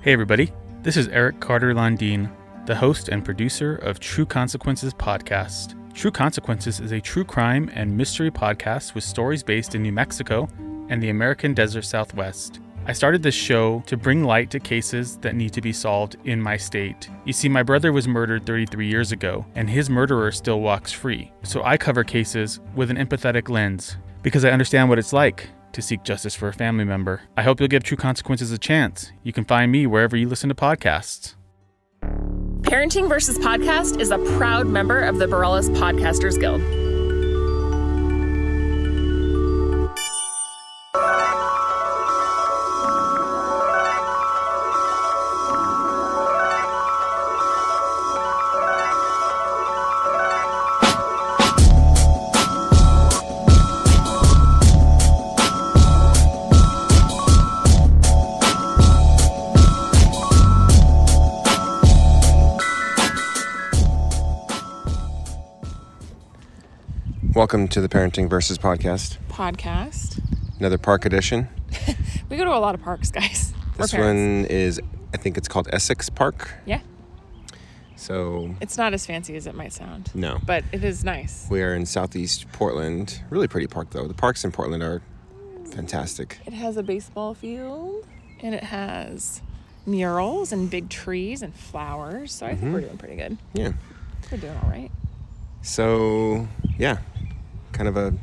Hey everybody, this is Eric Carter Landine, the host and producer of True Consequences Podcast. True Consequences is a true crime and mystery podcast with stories based in New Mexico and the American Desert Southwest. I started this show to bring light to cases that need to be solved in my state. You see, my brother was murdered 33 years ago, and his murderer still walks free. So I cover cases with an empathetic lens, because I understand what it's like to seek justice for a family member. I hope you'll give True Consequences a chance. You can find me wherever you listen to podcasts. Parenting vs. Podcast is a proud member of the Bareilles Podcasters Guild. Welcome to the Parenting vs. Podcast. Another park edition. We go to a lot of parks, guys. This one is, I think it's called Essex Park. Yeah. So it's not as fancy as it might sound. No. But it is nice. We are in southeast Portland. Really pretty park, though. The parks in Portland are fantastic. It has a baseball field, and it has murals and big trees and flowers. So I think we're doing pretty good. Yeah. We're doing all right. So, yeah. Kind of a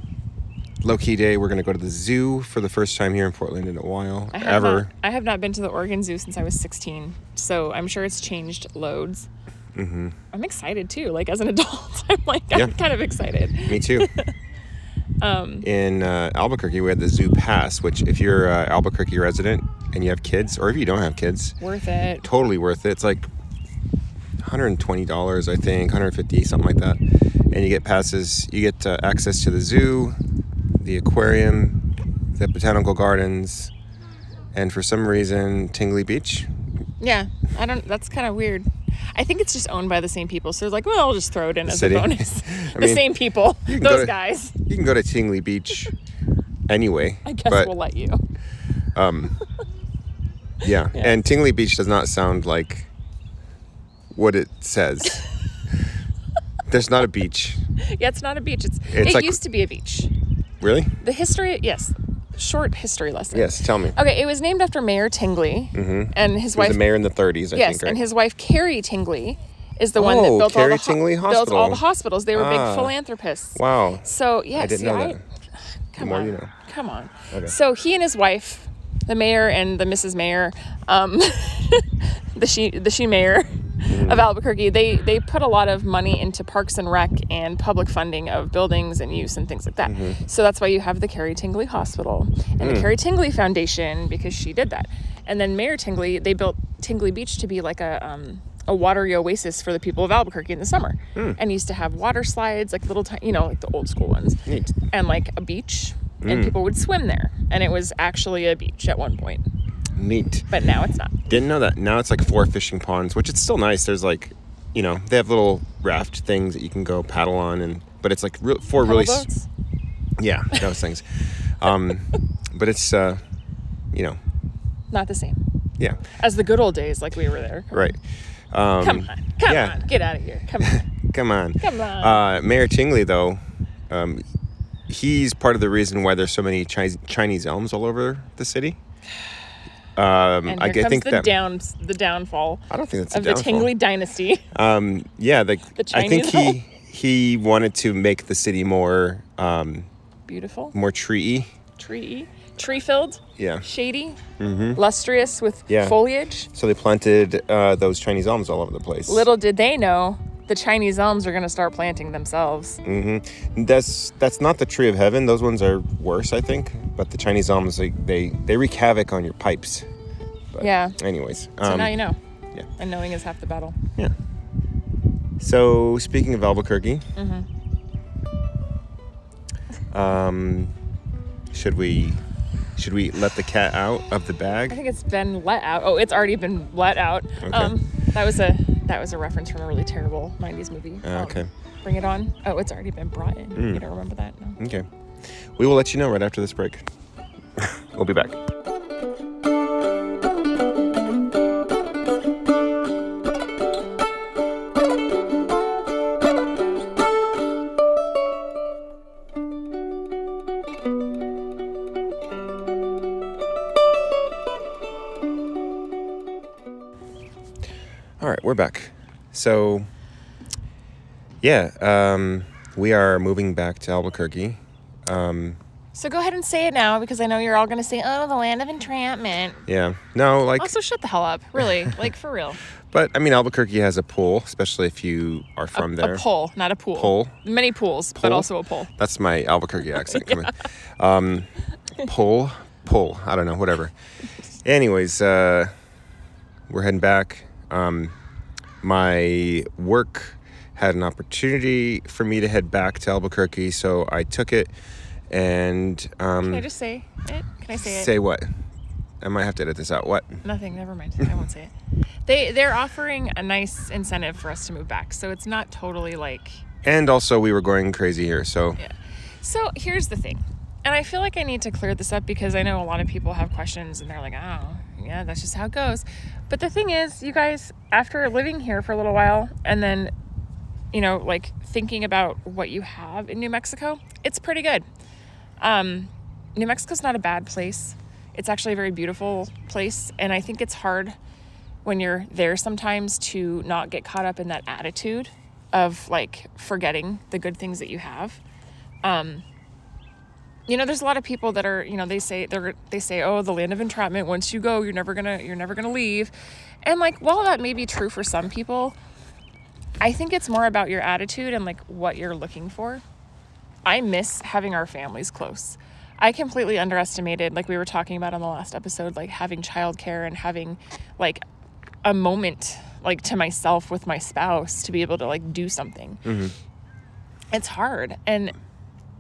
low-key day. We're going to go to the zoo for the first time here in Portland in a while. I have not been to the Oregon Zoo since I was 16, so I'm sure it's changed loads. Mm-hmm. I'm excited, too. Like, as an adult, I'm kind of excited. Me too. In Albuquerque, we had the Zoo Pass, which if you're an Albuquerque resident and you have kids, or if you don't have kids... Worth it. Totally worth it. It's like $120, I think, $150, something like that. And you get passes, you get access to the zoo, the aquarium, the botanical gardens, and for some reason, Tingley Beach. Yeah, that's kind of weird. I think it's just owned by the same people. So they're like, well, I'll just throw it in as a bonus. Same people, those guys. You can go to Tingley Beach anyway. I guess we'll let you. Yeah, and Tingley Beach does not sound like what it says. There's not a beach. Yeah, it's not a beach. It used to be a beach. Really? The history, yes. Short history lesson. Yes, tell me. Okay, it was named after Mayor Tingley. Mm-hmm. And his wife... He was a mayor in the 30s, I think, right? Yes, and his wife, Carrie Tingley, is the one that built built all the hospitals. They were big philanthropists. Wow. So, yeah. I didn't know that. Come on. You know. Come on. Okay. So, he and his wife, the mayor and the Mrs. Mayor, the she mayor... of Albuquerque, they put a lot of money into parks and rec and public funding of buildings and use and things like that. Mm-hmm. So that's why you have the Carrie Tingley Hospital and the Carrie Tingley Foundation, because she did that. And then Mayor Tingley, they built Tingley Beach to be like a watery oasis for the people of Albuquerque in the summer. And used to have water slides, like little tiny, like the old school ones. Neat. And like a beach, and people would swim there. And it was actually a beach at one point. Neat. But now it's not. Didn't know that. Now it's like 4 fishing ponds, which it's still nice. There's like, they have little raft things that you can go paddle on, but it's like 4 really... boats? Yeah, those things. But it's, not the same. Yeah. As the good old days, like we were there. Right. Come on. Get out of here. Come on. Mayor Tingley, though, he's part of the reason why there's so many Chinese elms all over the city. And here comes the downfall. I don't think that's of the Tingley dynasty. I think he wanted to make the city more beautiful, more tree filled, shady, lustrous with foliage. So they planted those Chinese elms all over the place. Little did they know the Chinese elms are going to start planting themselves. Mm-hmm. That's not the tree of heaven. Those ones are worse, I think. But the Chinese elms, they wreak havoc on your pipes. But anyways. So now you know. Yeah. And knowing is half the battle. Yeah. So speaking of Albuquerque, should we let the cat out of the bag? I think it's been let out. Oh, it's already been let out. Okay. That was a reference from a really terrible 90s movie. Okay. Bring It On. Oh, it's already been brought in. You don't remember that? No. Okay. We will let you know right after this break. We'll be back. All right, we're back. So, yeah, we are moving back to Albuquerque. So go ahead and say it now, because I know you're all going to say, oh, the land of entrancment. Yeah. No, like... Also, shut the hell up. Really. Like, for real. But, I mean, Albuquerque has a pool, especially if you are from there. A pool, not a pool. Pool? Many pools, but also a pool. That's my Albuquerque accent coming. Pool. I don't know, whatever. Anyways, we're heading back. My work had an opportunity for me to head back to Albuquerque, so I took it. And can I just say it? Can I say it? Say what? I might have to edit this out. What? Nothing. Never mind. I won't say it. They're offering a nice incentive for us to move back, so it's not totally like. And also, we were going crazy here, so. Yeah. So here's the thing, and I feel like I need to clear this up because I know a lot of people have questions, and they're like, "Oh, yeah, that's just how it goes." But the thing is, you guys, after living here for a little while, and then, you know, like thinking about what you have in New Mexico, it's pretty good. New Mexico's not a bad place. It's actually a very beautiful place. And I think it's hard when you're there sometimes to not get caught up in that attitude of like forgetting the good things that you have. You know, there's a lot of people that are, you know, they say, oh, the land of entrapment, once you go, you're never gonna leave. And like, while that may be true for some people, I think it's more about your attitude and like what you're looking for. I miss having our families close. I completely underestimated, like we were talking about on the last episode, like having childcare and having like a moment like to myself with my spouse to be able to like do something. Mm-hmm. It's hard. And,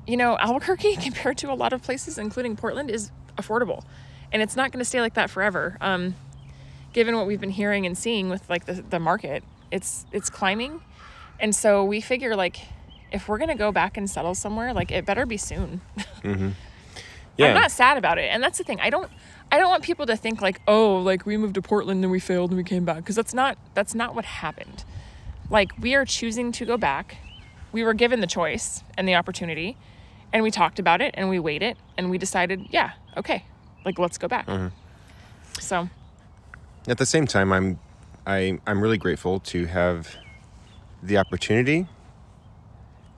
you know, Albuquerque compared to a lot of places, including Portland, is affordable. And it's not going to stay like that forever. Given what we've been hearing and seeing with like the market, it's climbing. And so we figure like, if we're going to go back and settle somewhere, like it better be soon. Mm-hmm. Yeah. I'm not sad about it. And that's the thing. I don't want people to think like, oh, like we moved to Portland and we failed and we came back. Because that's not what happened. Like we are choosing to go back. We were given the choice and the opportunity, and we talked about it and we weighed it and we decided, yeah, okay, like let's go back. Mm-hmm. So at the same time, I'm really grateful to have the opportunity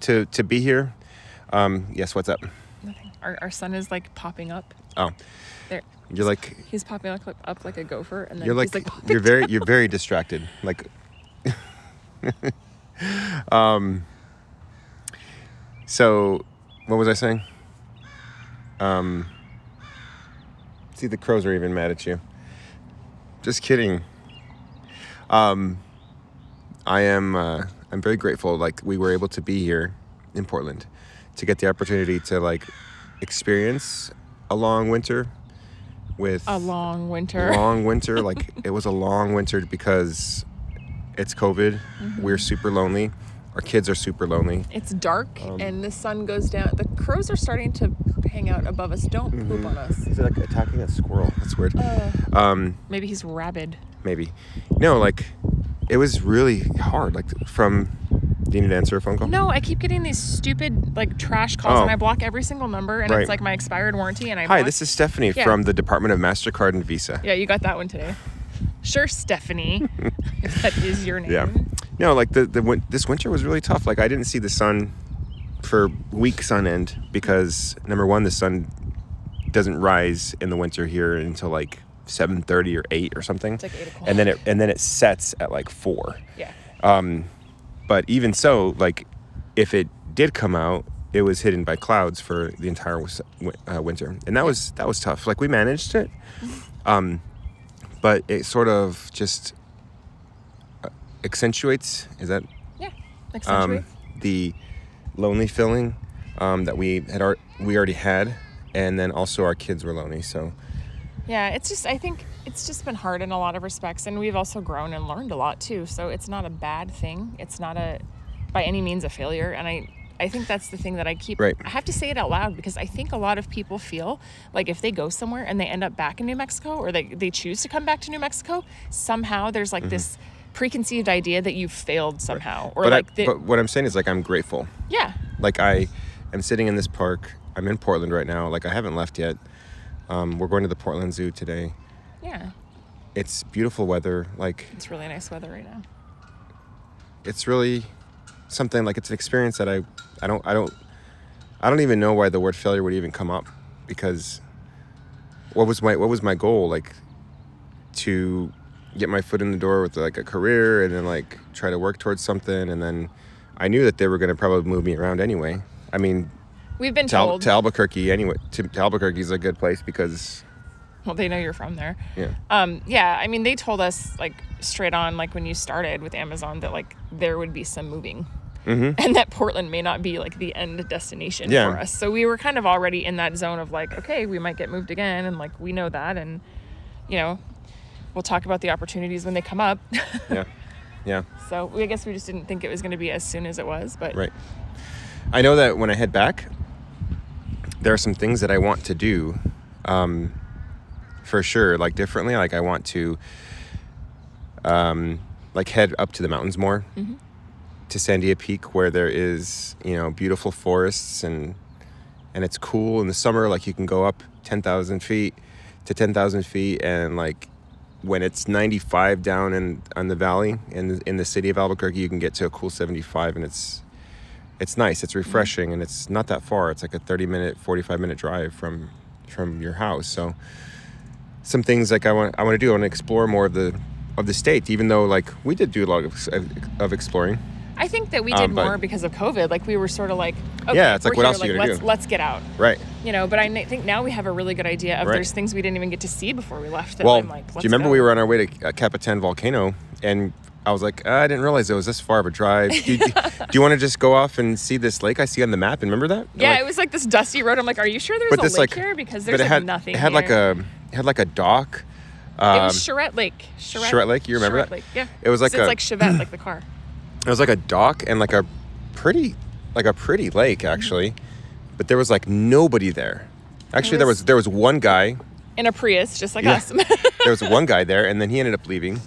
to be here. Yes, what's up? Nothing. Our son is like popping up. Oh, there. You're like he's popping up like a gopher, and then you're like, he's like you're very distracted. Like, so what was I saying? See, the crows are even mad at you. Just kidding. I'm very grateful. Like we were able to be here in Portland to get the opportunity to like experience a long winter with a long winter. Like it was a long winter because it's COVID. Mm-hmm. We're super lonely. Our kids are super lonely. It's dark and the sun goes down. The crows are starting to hang out above us. Don't mm-hmm. poop on us. He's like attacking a squirrel. That's weird. Maybe he's rabid. Maybe. No, like it was really hard. Like from, do you need to answer a phone call? No, I keep getting these stupid like trash calls and I block every single number and It's like my expired warranty and Hi, this is Stephanie from the Department of MasterCard and Visa. Yeah, you got that one today. Sure, Stephanie, if that is your name. Yeah. No, like this winter was really tough. Like I didn't see the sun for weeks on end because number one, the sun doesn't rise in the winter here until like 7:30 or 8 or something. It's like 8 o'clock. And then it sets at like 4. Yeah. But even so, like if it did come out, it was hidden by clouds for the entire winter, and that was tough. Like we managed it, but it sort of just accentuates. Is that? Yeah, accentuates the lonely feeling that we already had, and then also our kids were lonely. So. Yeah, I think it's just been hard in a lot of respects, and we've also grown and learned a lot too. So it's not a bad thing. It's not by any means a failure. And I think that's the thing that I keep, I have to say it out loud because I think a lot of people feel like if they go somewhere and they end up back in New Mexico or they choose to come back to New Mexico, somehow there's like this preconceived idea that you've failed somehow. Or but what I'm saying is like, I'm grateful. Yeah. Like I am sitting in this park. I'm in Portland right now. Like I haven't left yet. We're going to the Portland Zoo today. Yeah. It's beautiful weather. Like, it's really nice weather right now. It's really something, like, it's an experience that I don't even know why the word failure would even come up, because what was my goal? Like, to get my foot in the door with, like, a career, and then, like, try to work towards something, and then I knew that they were going to probably move me around anyway. I mean, we've been told to Albuquerque anyway. To Albuquerque is a good place because, well, they know you're from there. Yeah. Yeah. I mean, they told us, like, straight on, like, when you started with Amazon, that, like, there would be some moving, and that Portland may not be, like, the end destination for us. So we were kind of already in that zone of, like, okay, we might get moved again, and, like, we know that, and, you know, we'll talk about the opportunities when they come up. Yeah. So I guess we just didn't think it was going to be as soon as it was, but right. I know that when I head back, there are some things that I want to do, for sure, like, differently. Like, I want to, like, head up to the mountains more, to Sandia Peak, where there is, you know, beautiful forests, and it's cool in the summer. Like, you can go up 10,000 feet to 10,000 feet, and, like, when it's 95 down on the valley in the city of Albuquerque, you can get to a cool 75, and it's nice. It's refreshing, and it's not that far. It's like a 30-minute, 45-minute drive from your house. So some things, like, I want to do. I want to explore more of the state, even though, like, we did do a lot of exploring. I think that we did more because of COVID. Like, we were sort of like, okay, yeah, it's like, what else are you going to do? Let's get out. Right. You know, but I think now we have a really good idea of there's things we didn't even get to see before we left. That I'm like, do you remember we were on our way to Capitan Volcano, and I was like, I didn't realize it was this far of a drive. Do you want to just go off and see this lake I see on the map? And remember that? Yeah, like, it was like this dusty road. I'm like, are you sure there's a lake here? Because there's nothing. It had here. like a dock. It was Charette Lake. Charette Lake, you remember Charette that? Lake, yeah. It was like it's like Chevette, like the car. It was like a dock and like a pretty lake, actually, but there was, like, nobody there. Actually, there was one guy in a Prius, just like us. There was one guy there, and then he ended up leaving,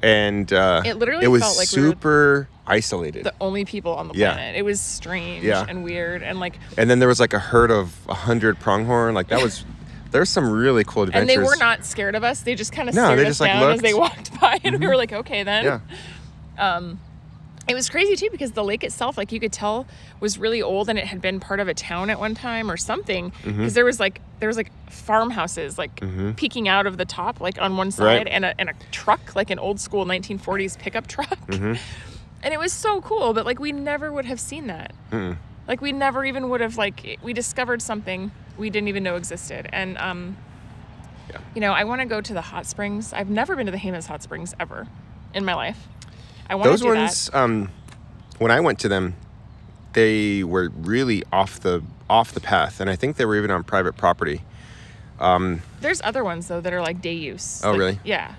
and it was felt like super isolated. The only people on the planet. It was strange and weird, and like. And then there was, like, a herd of 100 pronghorn. Like, that was. There's some really cool adventures. And they were not scared of us. They just kind of stared us down as they walked by, and we were like, okay, then. Yeah. It was crazy too, because the lake itself, like, you could tell was really old, and it had been part of a town at one time or something, because there was like farmhouses, like, peeking out of the top, like, on one side, and a truck, like an old school 1940s pickup truck. And it was so cool, but, like, we never would have seen that. Like, we never even would have, like, we discovered something we didn't even know existed. And you know, I want to go to the hot springs. I've never been to the Jemez hot springs ever in my life. I want to do those ones, when I went to them, they were really off the path, and I think they were even on private property. There's other ones though that are like day use. Oh, like, really? Yeah.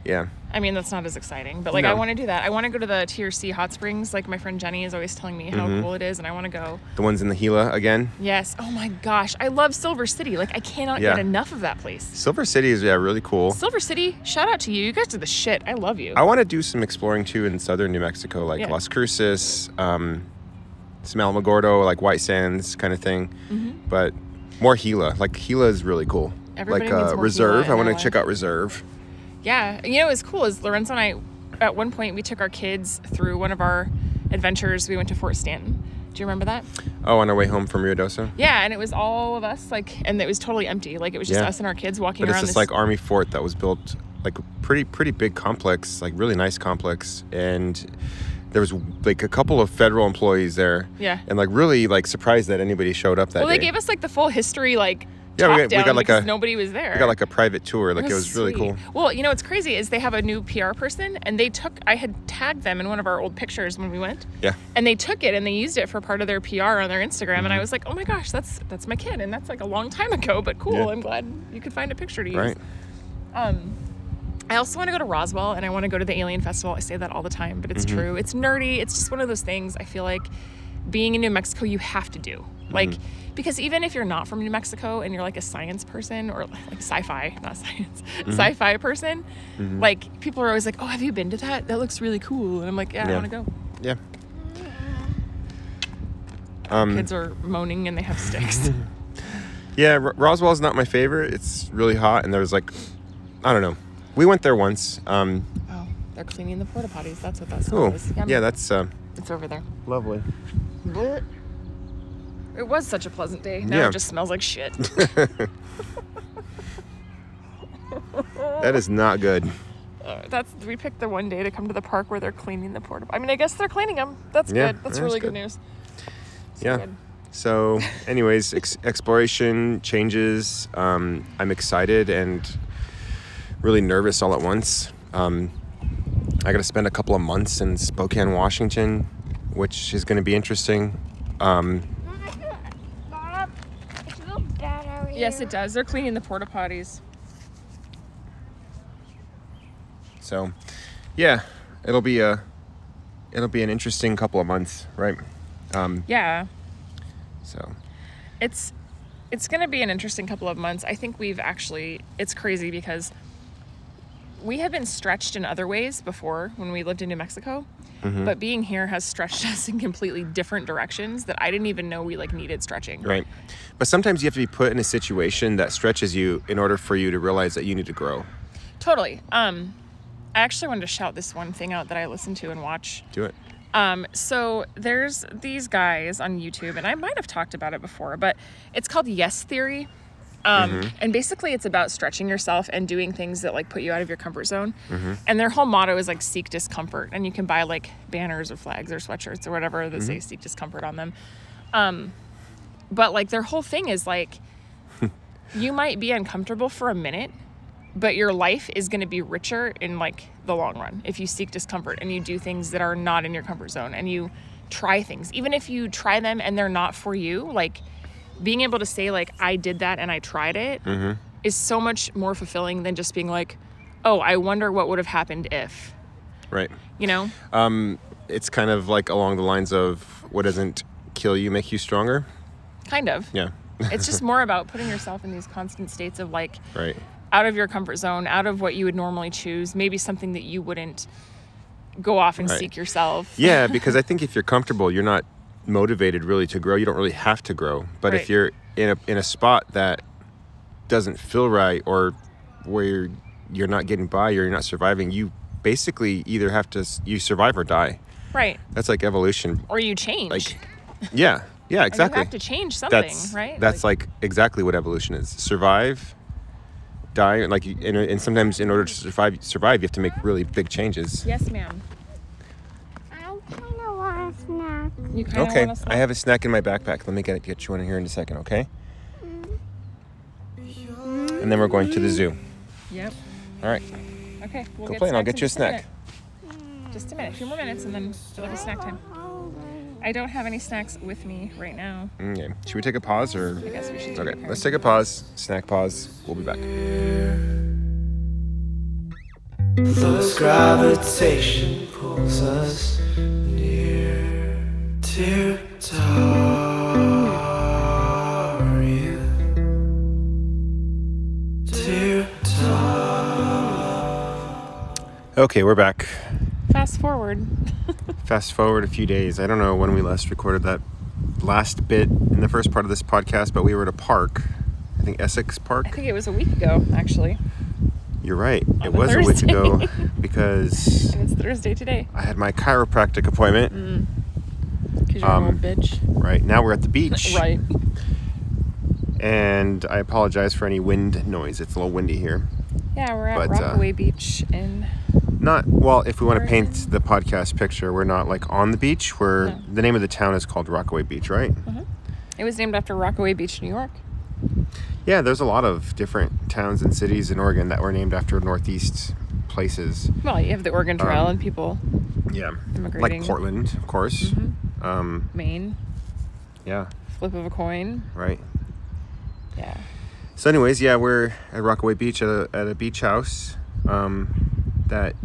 Yeah. I mean, that's not as exciting, but, like, I want to do that. I want to go to the TRC hot springs. Like, my friend Jenny is always telling me how cool it is, and I want to go. The ones in the Gila again? Yes. Oh my gosh, I love Silver City. Like, I cannot get enough of that place. Silver City is really cool. Silver City, shout out to you. You guys are the shit. I love you. I want to do some exploring too in southern New Mexico, like Las Cruces, some Alamogordo, like White Sands kind of thing, but more Gila. Like, Gila is really cool. Everybody like needs more Reserve. Gila I want to check out Reserve. Yeah. You know, it was cool is Lorenzo and I, at one point, we took our kids through one of our adventures. We went to Fort Stanton. Do you remember that? Oh, on our way home from Rio Doso? Yeah, and it was all of us, like, and it was totally empty. Like, it was just us and our kids walking around. But it's this, like, army fort that was built, like, pretty big complex, like, really nice complex. And there was, like, a couple of federal employees there. Yeah. And, like, really, like, surprised that anybody showed up that day. Well, they gave us, like, the full history, like, we got like nobody was there. We got like a private tour. Like, it was really cool. Well, you know what's crazy is they have a new PR person, and I had tagged them in one of our old pictures when we went. Yeah. And they took it and they used it for part of their PR on their Instagram, and I was like, oh my gosh, that's my kid, and that's like a long time ago, but cool. Yeah. I'm glad you could find a picture to use. Right. I also want to go to Roswell, and I want to go to the Alien Festival. I say that all the time, but it's true. It's nerdy. It's just one of those things I feel like being in New Mexico you have to do. Like, because even if you're not from New Mexico and you're like a science person or like sci-fi, not science, sci-fi person, like, people are always like, oh, have you been to that? That looks really cool. And I'm like, yeah. I want to go. Yeah. Kids are moaning and they have sticks. Yeah, Roswell's not my favorite. It's really hot, and there's, like, I don't know. We went there once. Oh, they're cleaning the porta potties. That's what that smell is. Yeah, that's... it's over there. lovely. It was such a pleasant day. Now it just smells like shit. That is not good. We picked the one day to come to the park where they're cleaning the porta. I mean, I guess they're cleaning them. That's good. That's really good news. Good. So, anyways, exploration, changes. I'm excited and really nervous all at once. I got to spend a couple of months in Spokane, Washington, which is going to be interesting. Yes, it does. They're cleaning the porta potties. So, yeah, it'll be an interesting couple of months, right? Yeah. So, it's going to be an interesting couple of months. I think it's crazy because we have been stretched in other ways before when we lived in New Mexico, but being here has stretched us in completely different directions that I didn't even know we needed stretching. Right. But sometimes you have to be put in a situation that stretches you in order for you to realize that you need to grow. Totally. I actually wanted to shout this one thing out that I listen to and watch. Do it. So there's these guys on YouTube, and I might have talked about it before, but it's called Yes Theory. And basically it's about stretching yourself and doing things that put you out of your comfort zone. And their whole motto is seek discomfort. And you can buy banners or flags or sweatshirts or whatever that say seek discomfort on them. But their whole thing is you might be uncomfortable for a minute, but your life is going to be richer in the long run if you seek discomfort and you do things that are not in your comfort zone and you try things. Even if you try them and they're not for you, being able to say I did that and I tried it is so much more fulfilling than just being oh, I wonder what would have happened if. Right. You know? It's kind of along the lines of what doesn't kill you make you stronger. Kind of. Yeah. It's just more about putting yourself in these constant states of right. out of your comfort zone, out of what you would normally choose, maybe something that you wouldn't go off and seek yourself. Yeah, because I think if you're comfortable, you're not motivated really to grow. You don't really have to grow. But if you're in a spot that doesn't feel right, or where you're not getting by, or you're not surviving, you basically either have to survive or die. Right. That's evolution. Or you change. Yeah, exactly. You have to change something, right? That's exactly what evolution is. Survive, die, and sometimes in order to survive, you have to make really big changes. Yes, ma'am. I kind of want a snack. You kind of okay, want a snack? I have a snack in my backpack. Let me get you one in here in a second, okay? And then we're going to the zoo. Yep. All right. Okay, we'll Go get play and I'll snacks get in you a snack. Just a minute. A few more minutes and then it'll be snack time. I don't have any snacks with me right now. Okay. Should we take a pause or? I guess we should. Okay, let's take a pause. Snack pause. We'll be back. Thus gravitation pulls us near to Okay, we're back. Fast forward. Fast forward a few days. I don't know when we last recorded that last bit in the first part of this podcast, but we were at a park. I think Essex Park. I think it was a week ago, actually. You're right. On It was a week ago because And it's Thursday today. I had my chiropractic appointment. Because you're an old bitch. Right. Now we're at the beach. Right. And I apologize for any wind noise. It's a little windy here. Yeah, we're at Rockaway Beach in... If we want to paint the podcast picture, we're not on the beach. The name of the town is called Rockaway Beach, right? Mm-hmm. It was named after Rockaway Beach, New York. Yeah, there's a lot of different towns and cities in Oregon that were named after Northeast places. Well, you have the Oregon Trail and people immigrating. Like Portland, of course. Mm-hmm. Maine. Yeah. Flip of a coin. Right. Yeah. So anyways, we're at Rockaway Beach at a beach house that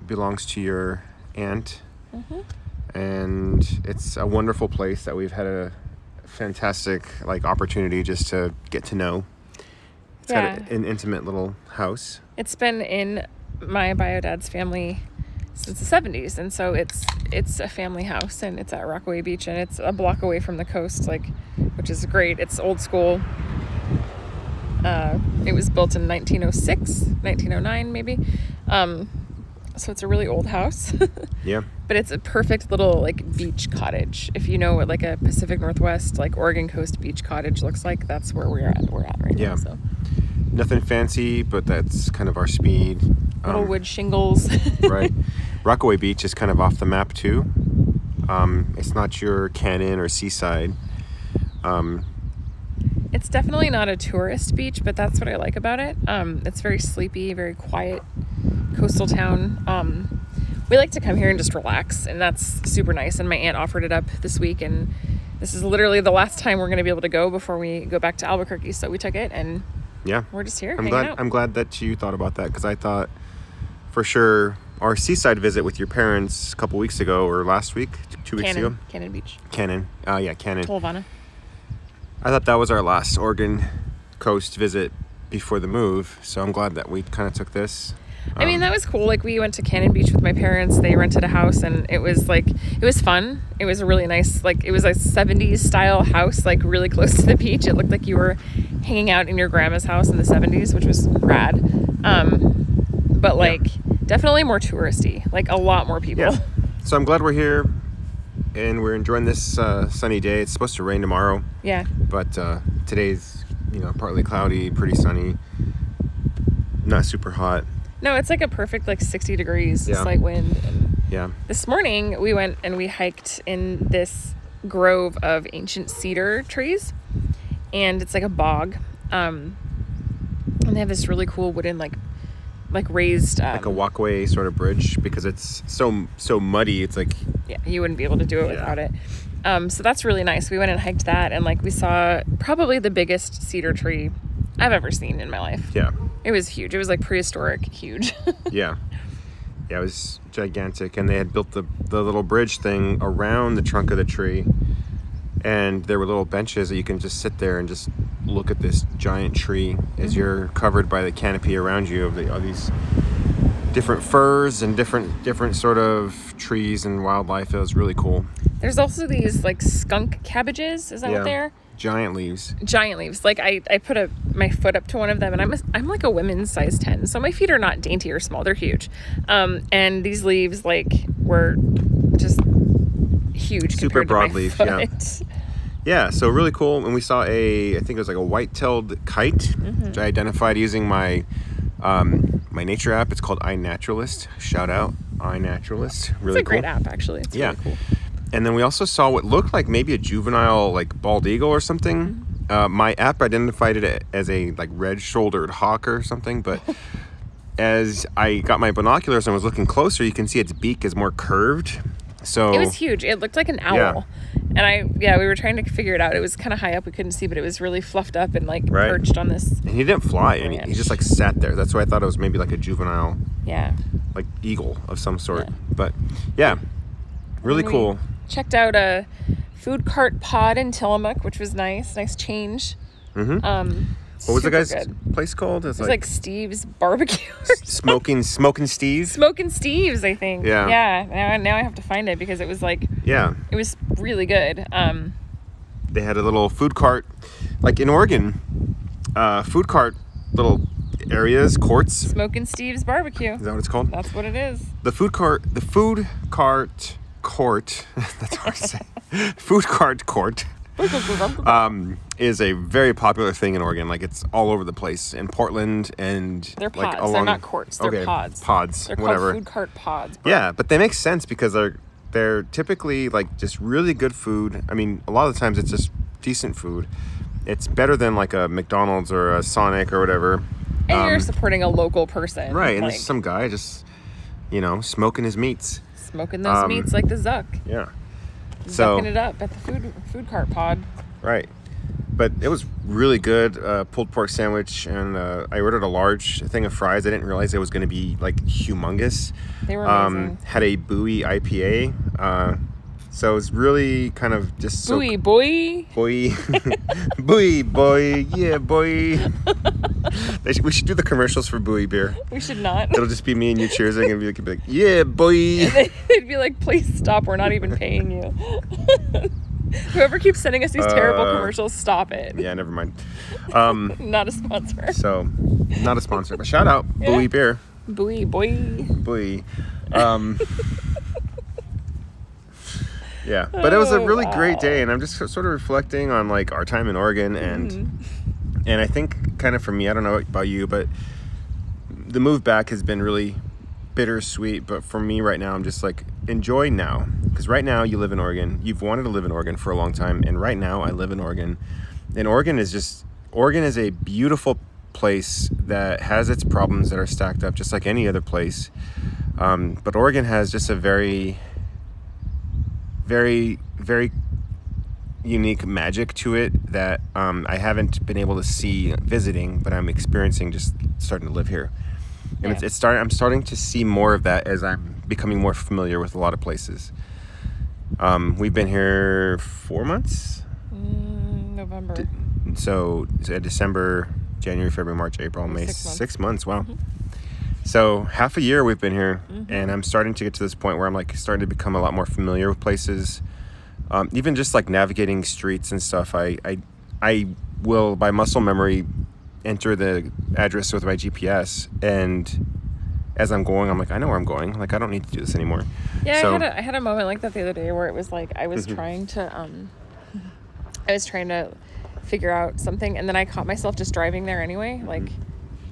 belongs to your aunt. Mm-hmm. And it's a wonderful place that we've had a fantastic opportunity just to get to know. It's got an intimate little house. It's been in my bio dad's family since the 70s, and so it's a family house, and it's at Rockaway Beach, and it's a block away from the coast, which is great. It's old school. It was built in 1906, 1909 maybe. So it's a really old house. Yeah. But it's a perfect little like beach cottage. If you know what like a Pacific Northwest, like Oregon coast beach cottage looks like, that's where we're at right now. So. Nothing fancy, but that's kind of our speed. Little wood shingles. Right. Rockaway Beach is kind of off the map too. It's not your Cannon or Seaside. It's definitely not a tourist beach, but that's what I like about it. It's very sleepy, very quiet coastal town. We like to come here and just relax, and that's super nice. And my aunt offered it up this week, and this is literally the last time we're going to be able to go before we go back to Albuquerque. So we took it, and we're just here hanging out. I'm glad that you thought about that, because I thought for sure our Seaside visit with your parents a couple weeks ago, or last week, 2 weeks ago. Cannon Beach. Cannon. Cannon. Tolovana. I thought that was our last Oregon coast visit before the move, so I'm glad that we kind of took this. I mean, that was cool. Like, we went to Cannon Beach with my parents. They rented a house, and it was fun. It was a really nice, like, it was a 70s style house, like really close to the beach. It looked like you were hanging out in your grandma's house in the 70s, which was rad. But like, definitely more touristy, like a lot more people. Yeah. So I'm glad we're here, and we're enjoying this sunny day. It's supposed to rain tomorrow. Yeah. But today's, partly cloudy, pretty sunny, not super hot. No, it's like a perfect, like 60 degrees, slight wind. And this morning we went and we hiked in this grove of ancient cedar trees, and it's like a bog. And they have this really cool wooden, like raised, like a walkway sort of bridge, because it's so muddy. It's like, you wouldn't be able to do it without it. So that's really nice. We went and hiked that, and like we saw probably the biggest cedar tree I've ever seen in my life. Yeah. It was huge. It was like prehistoric huge. Yeah, it was gigantic. And they had built the little bridge thing around the trunk of the tree. And there were little benches that you can just sit there and just look at this giant tree as you're covered by the canopy around you of these different firs and different sort of trees and wildlife. It was really cool. There's also these like skunk cabbages. Is that what they are? Giant leaves. Like I put my foot up to one of them, and I'm like a women's size 10, so my feet are not dainty or small, they're huge. And these leaves like were just huge, super broad to my leaf. foot. Yeah, so really cool. And we saw I think it was like a white-tailed kite, which I identified using my my nature app. It's called iNaturalist. Shout out iNaturalist. Really it's a great app, actually. It's really cool. And then we also saw what looked like maybe a juvenile like bald eagle or something. My app identified it as a like red-shouldered hawk or something, but as I got my binoculars and was looking closer, you can see its beak is more curved. So it was huge. It looked like an owl. And we were trying to figure it out. It was kind of high up. We couldn't see, but it was really fluffed up and like perched on this. And he didn't fly, and he just like sat there. That's why I thought it was maybe like a juvenile, like eagle of some sort. But really cool. Checked out a food cart pod in Tillamook, which was nice change. What was the guy's place called? It was like Steve's Barbecue. Smoking Steve's? Smoking Steve's, I think. Yeah. Now I have to find it, because it was like, it was really good. They had a little food cart, like in Oregon, food cart little areas, courts. Smoking Steve's Barbecue. Is that what it's called? That's what it is. The food cart court. That's hard to say. Food cart court. Is a very popular thing in Oregon. Like, it's all over the place in Portland, and they're pods. Like they're not courts. They're pods. They're whatever. Called food cart pods. Bro. Yeah, but they make sense because they're typically like just really good food. I mean, a lot of the times it's just decent food. It's better than like a McDonald's or a Sonic or whatever. And you're supporting a local person, right? And there's some guy just smoking his meats. Smoking those meats like the Zuck. Yeah. Zucking it up at the food cart pod. Right. But it was really good. Pulled pork sandwich, and I ordered a large thing of fries. I didn't realize it was going to be like humongous. They were amazing. Had a Bowie IPA. So it was really kind of just Bowie. Bowie, boy. Yeah, boy. We should do the commercials for Bowie beer. We should not. It'll just be me and you cheersing, and be like, yeah, boy. They'd be like, please stop. We're not even paying you. Whoever keeps sending us these terrible commercials, stop it. Yeah, never mind. Not a sponsor. So, not a sponsor, but shout out, Yeah. Bowie Beer. Bowie, boy. Bowie. Yeah, but it was a really great day, and I'm just sort of reflecting on like our time in Oregon, and I think kind of for me, I don't know about you, but the move back has been really bittersweet. But for me right now, I'm just like, enjoy now, because right now you live in Oregon. You've wanted to live in Oregon for a long time, and right now I live in Oregon, and Oregon is a beautiful place that has its problems that are stacked up just like any other place, but Oregon has just a very, very, very unique magic to it that I haven't been able to see visiting, but I'm experiencing just starting to live here. And Yeah. I'm starting to see more of that as I'm becoming more familiar with a lot of places. We've been here 4 months. November. So December, January, February, March, April, May. 6 months. 6 months. Wow. So half a year we've been here, and I'm starting to get to this point where I'm like starting to become a lot more familiar with places. Even just like navigating streets and stuff. I will, by muscle memory, enter the address with my GPS, and as I'm going, I'm like, I know where I'm going. Like, I don't need to do this anymore. Yeah, So, I had a moment like that the other day where it was like I was trying to figure out something, and then I caught myself just driving there anyway. Like,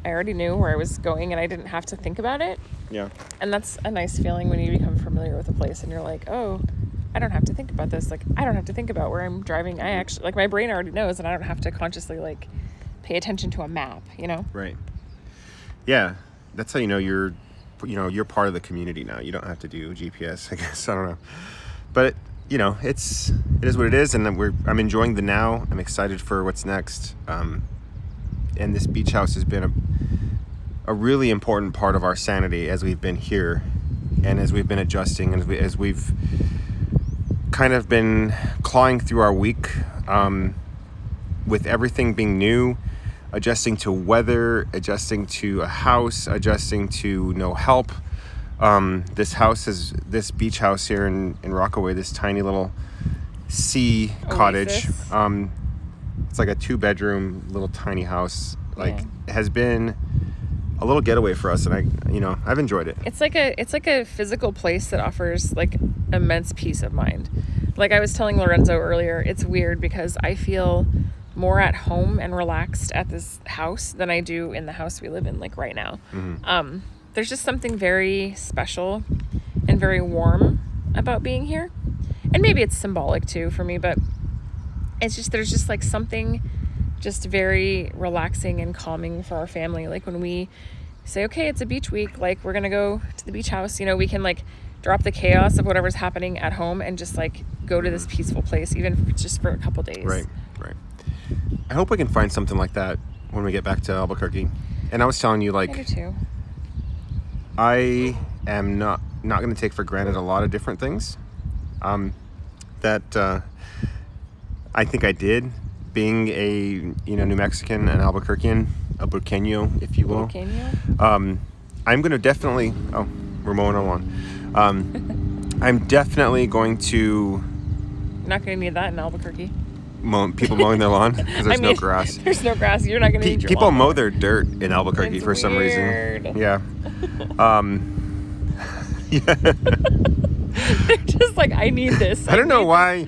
I already knew where I was going, and I didn't have to think about it. yeah. And that's a nice feeling when you become familiar with a place, and you're like, oh, I don't have to think about this. Like, I don't have to think about where I'm driving. I actually, like, my brain already knows, and I don't have to consciously like pay attention to a map, you know? Right. Yeah. That's how you know you're part of the community now. You don't have to do GPS, I guess. I don't know. But, it is what it is, and I'm enjoying the now. I'm excited for what's next. And this beach house has been a really important part of our sanity as we've been here, and as we've been adjusting, and as we've kind of been clawing through our week, with everything being new, adjusting to weather, adjusting to a house, adjusting to no help. This beach house here in Rockaway, this tiny little sea cottage. Oasis. It's like a 2-bedroom little tiny house. Like, Yeah. has been a little getaway for us, and I've enjoyed it. It's like a physical place that offers like immense peace of mind. Like I was telling Lorenzo earlier, it's weird because I feel more at home and relaxed at this house than I do in the house we live in, like right now. There's just something very special and very warm about being here. And maybe it's symbolic too for me, but it's just, there's just like something just very relaxing and calming for our family. Like when we say, okay, it's a beach week, like we're going to go to the beach house, we can like drop the chaos of whatever's happening at home and just like go to this peaceful place, even if it's just for a couple days. Right. I hope we can find something like that when we get back to Albuquerque. And I was telling you, like, I do too. I am not going to take for granted a lot of different things that I think I did, being a New Mexican and Albuquerquean, Albuquerqueño, if you will. I'm going to definitely. Oh, we're mowing our lawn. I'm definitely going to. You're not going to need that in Albuquerque. People mowing their lawn because there's no grass. There's no grass. You're not going to need your People lawn. mow their dirt in Albuquerque It's for some weird. reason. Yeah. They're just like, I need this. I don't know why.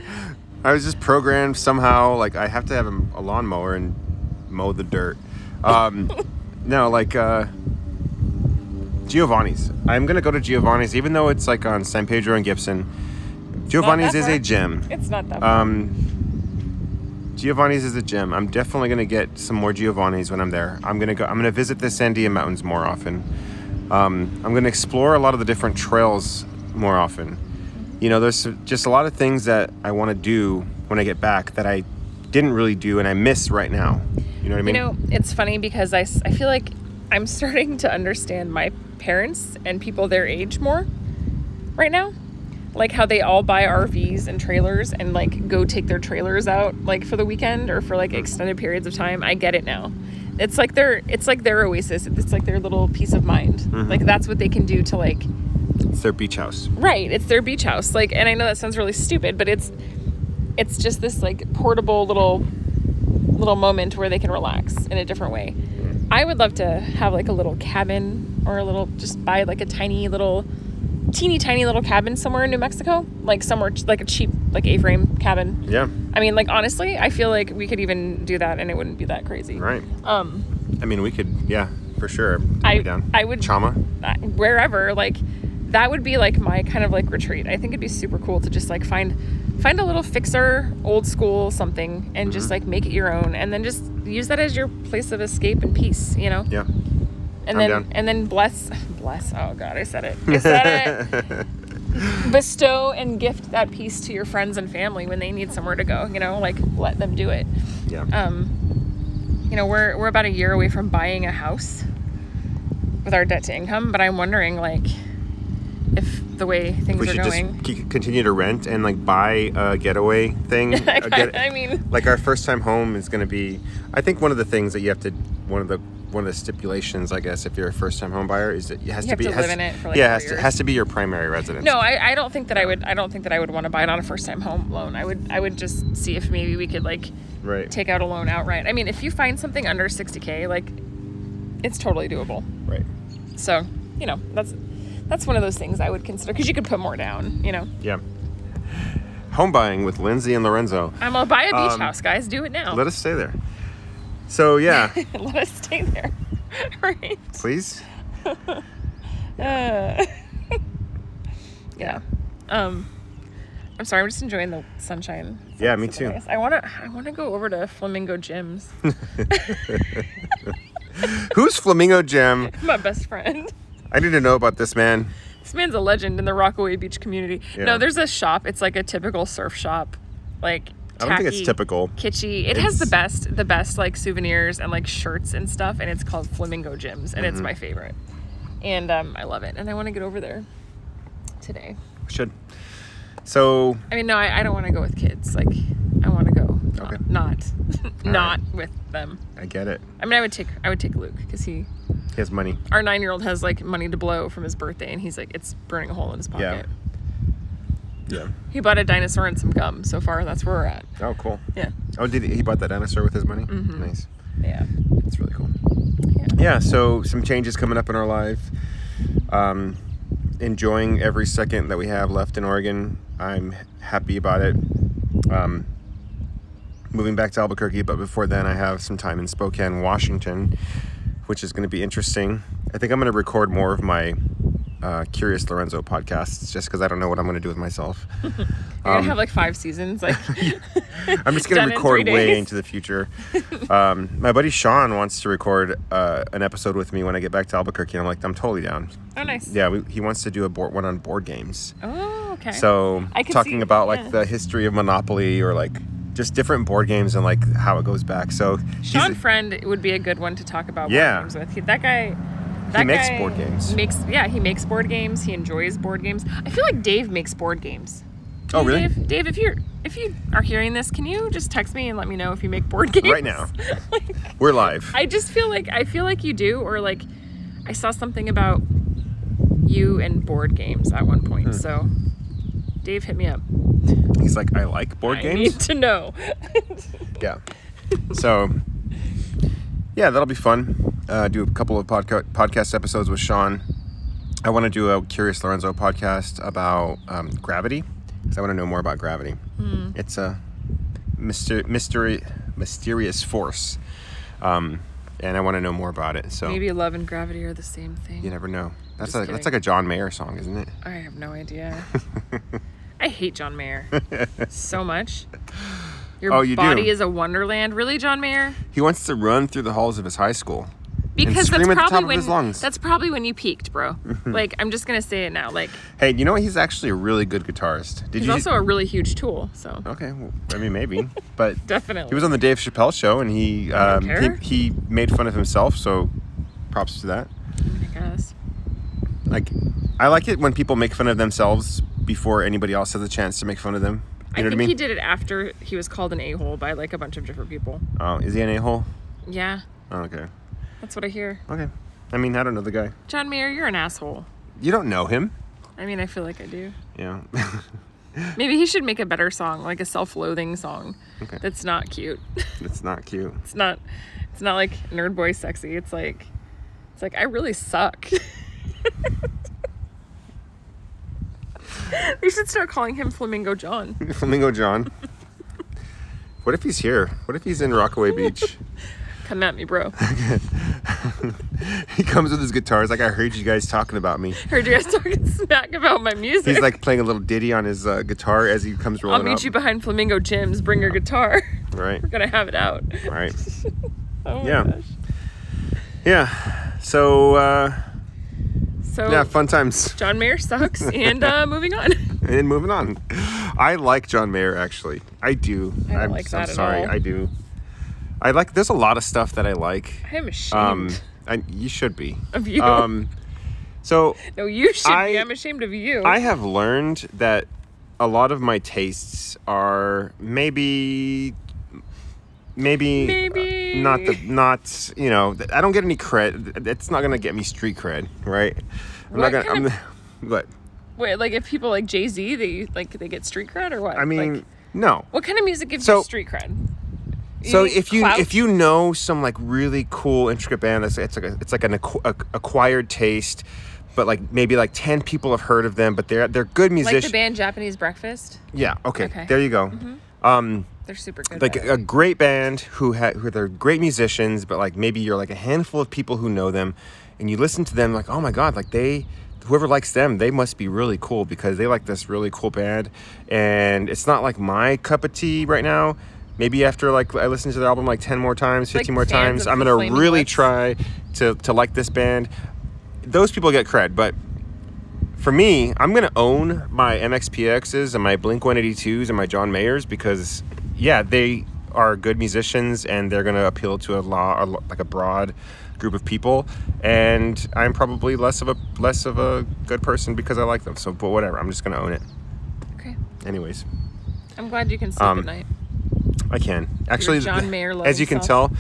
I was just programmed somehow. Like, I have to have a lawnmower and mow the dirt. No, like Giovanni's. I'm gonna go to Giovanni's, even though it's like on San Pedro and Gibson. Giovanni's is a gym. It's not that far. Giovanni's is a gym. I'm definitely gonna get some more Giovanni's when I'm there. I'm gonna visit the Sandia Mountains more often. I'm gonna explore a lot of the different trails more often. There's just a lot of things that I want to do when I get back that I didn't really do and I miss right now. You know what I mean? It's funny because I feel like I'm starting to understand my parents and people their age more right now. Like how they all buy RVs and trailers and like go take their trailers out like for the weekend or for like extended periods of time. I get it now. It's like their oasis. It's like their little peace of mind. Like that's what they can do to like. It's their beach house. Right. It's their beach house. Like, and I know that sounds really stupid, but it's it's just this like portable little moment where they can relax in a different way. I would love to have like a little cabin or just buy like a teeny tiny little cabin somewhere in New Mexico, like somewhere like a cheap like A-frame cabin. Yeah. I mean, like honestly, I feel like we could even do that and it wouldn't be that crazy. Right. I mean, we could, yeah, for sure. I would Chama, wherever, like that would be like my kind of like retreat. I think it'd be super cool to just like find a little fixer, old school something, and just like make it your own, and then just use that as your place of escape and peace, you know? Yeah. And then bless. Oh God, I said it. Bestow and gift that peace to your friends and family when they need somewhere to go. You know, like let them do it. Yeah. You know, we're about a year away from buying a house with our debt to income, but I'm wondering like if the way things are going, we should just continue to rent and like buy a getaway thing. I mean, like our first time home is going to be. I think one of the things that you have to one of the stipulations, I guess, if you're a first time home buyer, is that it has to be live in it for like 4 years. It has to be your primary residence. No, I don't think that I would want to buy it on a first time home loan. I would just see if maybe we could like take out a loan outright. I mean, if you find something under $60K, like it's totally doable. Right. So, you know, that's one of those things I would consider, because you could put more down, you know. Yeah. Home buying with Lindsey and Lorenzo. I'm gonna buy a beach house, guys. Do it now. Let us stay there. So yeah. Let us stay there. Right. Please. Yeah. I'm sorry. I'm just enjoying the sunshine. Yeah, me too. Nice. I wanna go over to Flamingo Gyms. Who's Flamingo Gym? My best friend. I need to know about this man. This man's a legend in the Rockaway Beach community. Yeah. No, there's a shop. It's like a typical surf shop, like tacky, I don't think it's typical. Kitschy. It has the best like souvenirs and like shirts and stuff, and it's called Flamingo Gyms, and it's my favorite. And I love it, and I want to get over there today. We should. So. I mean, no, I don't want to go with kids. Like, I want to go. Okay. Not with them. I get it. I mean, I would take Luke, because he has money. Our 9-year-old has like money to blow from his birthday, and he's like, it's burning a hole in his pocket. Yeah. He bought a dinosaur and some gum. So far, that's where we're at. Oh, cool. Yeah. Oh, did he bought that dinosaur with his money? Mm-hmm. Nice. Yeah. That's really cool. Yeah. So some changes coming up in our life. Enjoying every second that we have left in Oregon. I'm happy about it. Moving back to Albuquerque, but before then I have some time in Spokane, Washington, which is going to be interesting. I think I'm going to record more of my Curious Lorenzo podcasts, just because I don't know what I'm going to do with myself. You're going to have like 5 seasons. Like I'm just going to record way into the future. My buddy Sean wants to record an episode with me when I get back to Albuquerque, and I'm like, I'm totally down. Oh, nice. Yeah, he wants to do one on board games. Oh, okay. So talking about like the history of Monopoly, or like just different board games and like how it goes back. So Sean Friend would be a good one to talk about board games with. That guy makes board games. He makes board games. He enjoys board games. I feel like Dave makes board games. Oh, really? Dave, if you are hearing this, can you just text me and let me know if you make board games? Right now. We're live. I feel like you do, or like I saw something about you and board games at one point. So Dave, hit me up. He's like, I like board games. I need to know. Yeah. So, yeah, that'll be fun. Do a couple of podcast episodes with Sean. I want to do a Curious Lorenzo podcast about gravity, because I want to know more about gravity. It's a mysterious force, and I want to know more about it. So maybe love and gravity are the same thing. You never know. That's like a John Mayer song, isn't it? I have no idea. I hate John Mayer so much. Your body is a wonderland. Really, John Mayer? He wants to run through the halls of his high school. Because that's probably when you peaked, bro. Like, I'm just gonna say it now. Like, hey, you know what? He's actually a really good guitarist. He's also a really huge tool. So okay, well, I mean maybe, but definitely. He was on the Dave Chappelle show, and he made fun of himself. So props to that. I guess. Like, I like it when people make fun of themselves before anybody else has a chance to make fun of them. You know what I mean? He did it after he was called an a-hole by like a bunch of different people. Oh, is he an a-hole? Yeah. Oh, okay. That's what I hear. Okay. I mean, I don't know the guy. John Mayer, you're an asshole. You don't know him. I mean, I feel like I do. Yeah. Maybe he should make a better song, like a self-loathing song. Okay. That's not cute. It's not cute. It's not like Nerd Boy sexy. It's like I really suck. We should start calling him Flamingo John. Flamingo John. What if he's here? What if he's in Rockaway Beach? Come at me, bro. He comes with his guitar. He's like, I heard you guys talking about me. Heard you guys talking smack about my music. He's like playing a little ditty on his guitar as he comes rolling up. I'll meet you behind Flamingo Jim's. Bring your guitar. Right. We're gonna have it out. Right. Oh my Yeah. gosh. Yeah. So, So yeah, fun times. John Mayer sucks, and moving on. And moving on. I like John Mayer, actually. I do. I don't like that I'm at sorry. all. I do. There's a lot of stuff that I like. I am ashamed You should be. of you. So No, you should be. I'm ashamed of you. I have learned that a lot of my tastes are maybe not you know, I don't get any cred. It's not gonna get me street cred, right? What? Wait, like if people like Jay-Z, they get street cred or what? I mean, like, no. what kind of music gives So- you street cred? So need if clout? you know some like really cool intricate band, it's like an acquired taste, but like maybe like 10 people have heard of them, but they're good musicians. Like the band Japanese Breakfast, Yeah. Okay. Okay. There you go. they're super good. Like at it. a great band who they're great musicians, but like maybe you're like a handful of people who know them, and you listen to them like, oh my god, like whoever likes them, they must be really cool because they like this really cool band, and it's not like my cup of tea right now. Maybe after like I listen to their album like 10 more times, 15 more fans times, of I'm the gonna Flaming really Lips. try to like this band. Those people get cred, but for me, I'm gonna own my MXPXs and my Blink-182s and my John Mayers because yeah, they are good musicians and they're gonna appeal to a broad group of people, and I'm probably less of a good person because I like them. So, but whatever, I'm just gonna own it. Okay. Anyways, I'm glad you can sleep at night. I can actually. John Mayer as you can self. tell,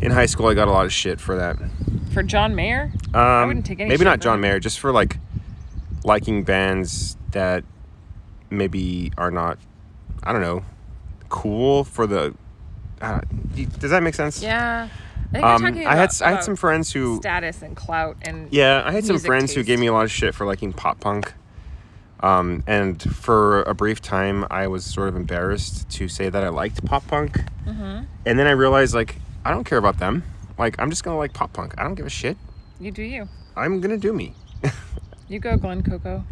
in high school I got a lot of shit for that. For John Mayer, I wouldn't take any. Maybe shit not from John him. Mayer, just for like liking bands that maybe are not, I don't know, cool for the. Does that make sense? Yeah. I think you're talking I had about some friends who. status and clout and Yeah, I had some music friends who taste. gave me a lot of shit for liking pop punk. And for a brief time, I was sort of embarrassed to say that I liked pop punk. Mm-hmm. And then I realized, like, I don't care about them. Like, I'm just going to like pop punk. I don't give a shit. You do you. I'm going to do me. You go, Glen Coco.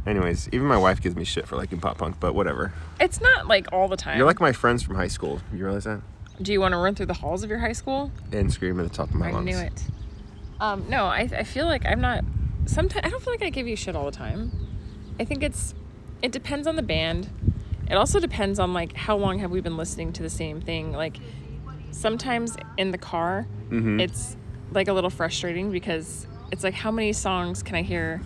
Anyways, even my wife gives me shit for liking pop punk, but whatever. It's not like all the time. You're like my friends from high school. You realize that? Do you want to run through the halls of your high school? And scream at the top of my I lungs. knew it. No, I feel like I'm not. Sometimes I don't feel like I give you shit all the time. I think it depends on the band. It also depends on like how long have we been listening to the same thing. Like sometimes in the car, it's like a little frustrating because it's like how many songs can I hear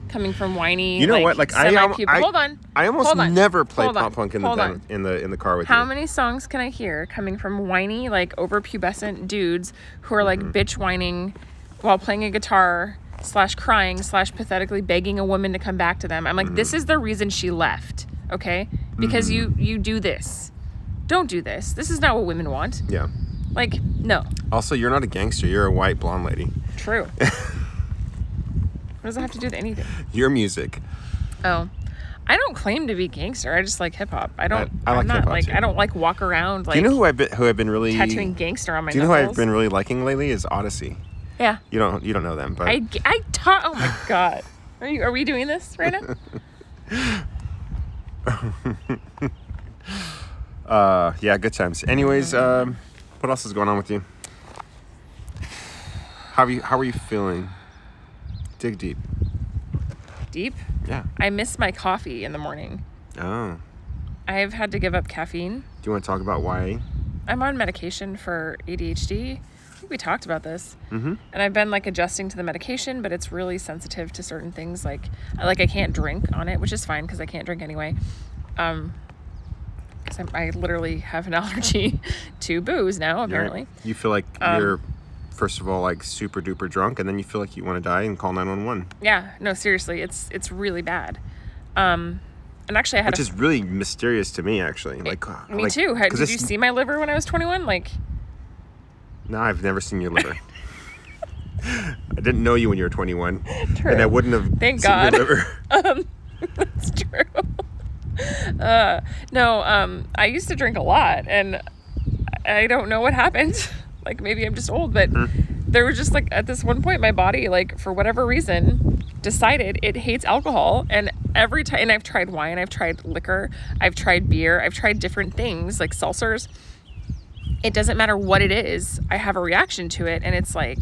coming from whiny? You know what? Like I Hold on. I almost Hold on. never play Hold on. pop punk in Hold the on. in the car with you. How many songs can I hear coming from whiny, like overpubescent dudes who are like bitch whining while playing a guitar / crying / pathetically begging a woman to come back to them? I'm like, this is the reason she left, okay? Because you do this. Don't do this. This is not what women want. Yeah. Like, no. Also, you're not a gangster. You're a white blonde lady. True. What does that have to do with anything? Your music. Oh. I don't claim to be gangster. I just like hip hop. I like I'm not hip-hop, like too. I don't like walk around like Do you know who I've been really tattooing gangster on my Do you know who knuckles. I've been really liking lately is Odyssey. Yeah. You don't know them, but I taught. Oh my god. Are we doing this right now? yeah, good times. Anyways, what else is going on with you? How are you feeling? Dig deep. Deep. Yeah. I miss my coffee in the morning. Oh. I've had to give up caffeine. Do you want to talk about why? I'm on medication for ADHD. I think we talked about this. Mm-hmm. And I've been like adjusting to the medication, but it's really sensitive to certain things. Like I can't drink on it, which is fine because I can't drink anyway. Because I literally have an allergy to booze now, apparently. You feel like you're, first of all, like super duper drunk, and then you feel like you want to die and call 911. Yeah, no, seriously, it's really bad. And And actually, I had which is really mysterious to me, actually. Like me too. Did you see my liver when I was 21? Like, no, I've never seen your liver. I didn't know you when you were 21. True. And I wouldn't have Thank seen God. your liver. That's true. No, I used to drink a lot, and I don't know what happened. Like, maybe I'm just old, but there was just, like, at this one point, my body, like, for whatever reason, decided it hates alcohol. And every time, and I've tried wine, I've tried liquor, I've tried beer, I've tried different things, like seltzers. It doesn't matter what it is, I have a reaction to it, and it's like,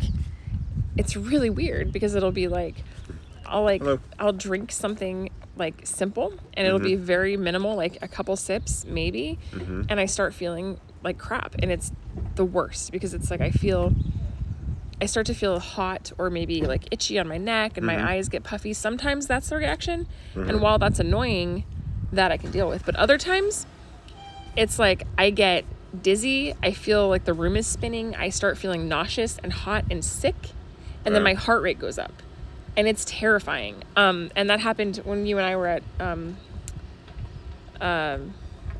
it's really weird, because it'll be like, I'll drink something like simple, and it'll be very minimal, like a couple sips maybe, and I start feeling like crap, and it's the worst, because it's like I start to feel hot or maybe like itchy on my neck, and my eyes get puffy. Sometimes that's the reaction, and while that's annoying, that I can deal with, but other times it's like I get dizzy, I feel like the room is spinning, I start feeling nauseous and hot and sick, and then my heart rate goes up, and it's terrifying. And that happened when you and I were at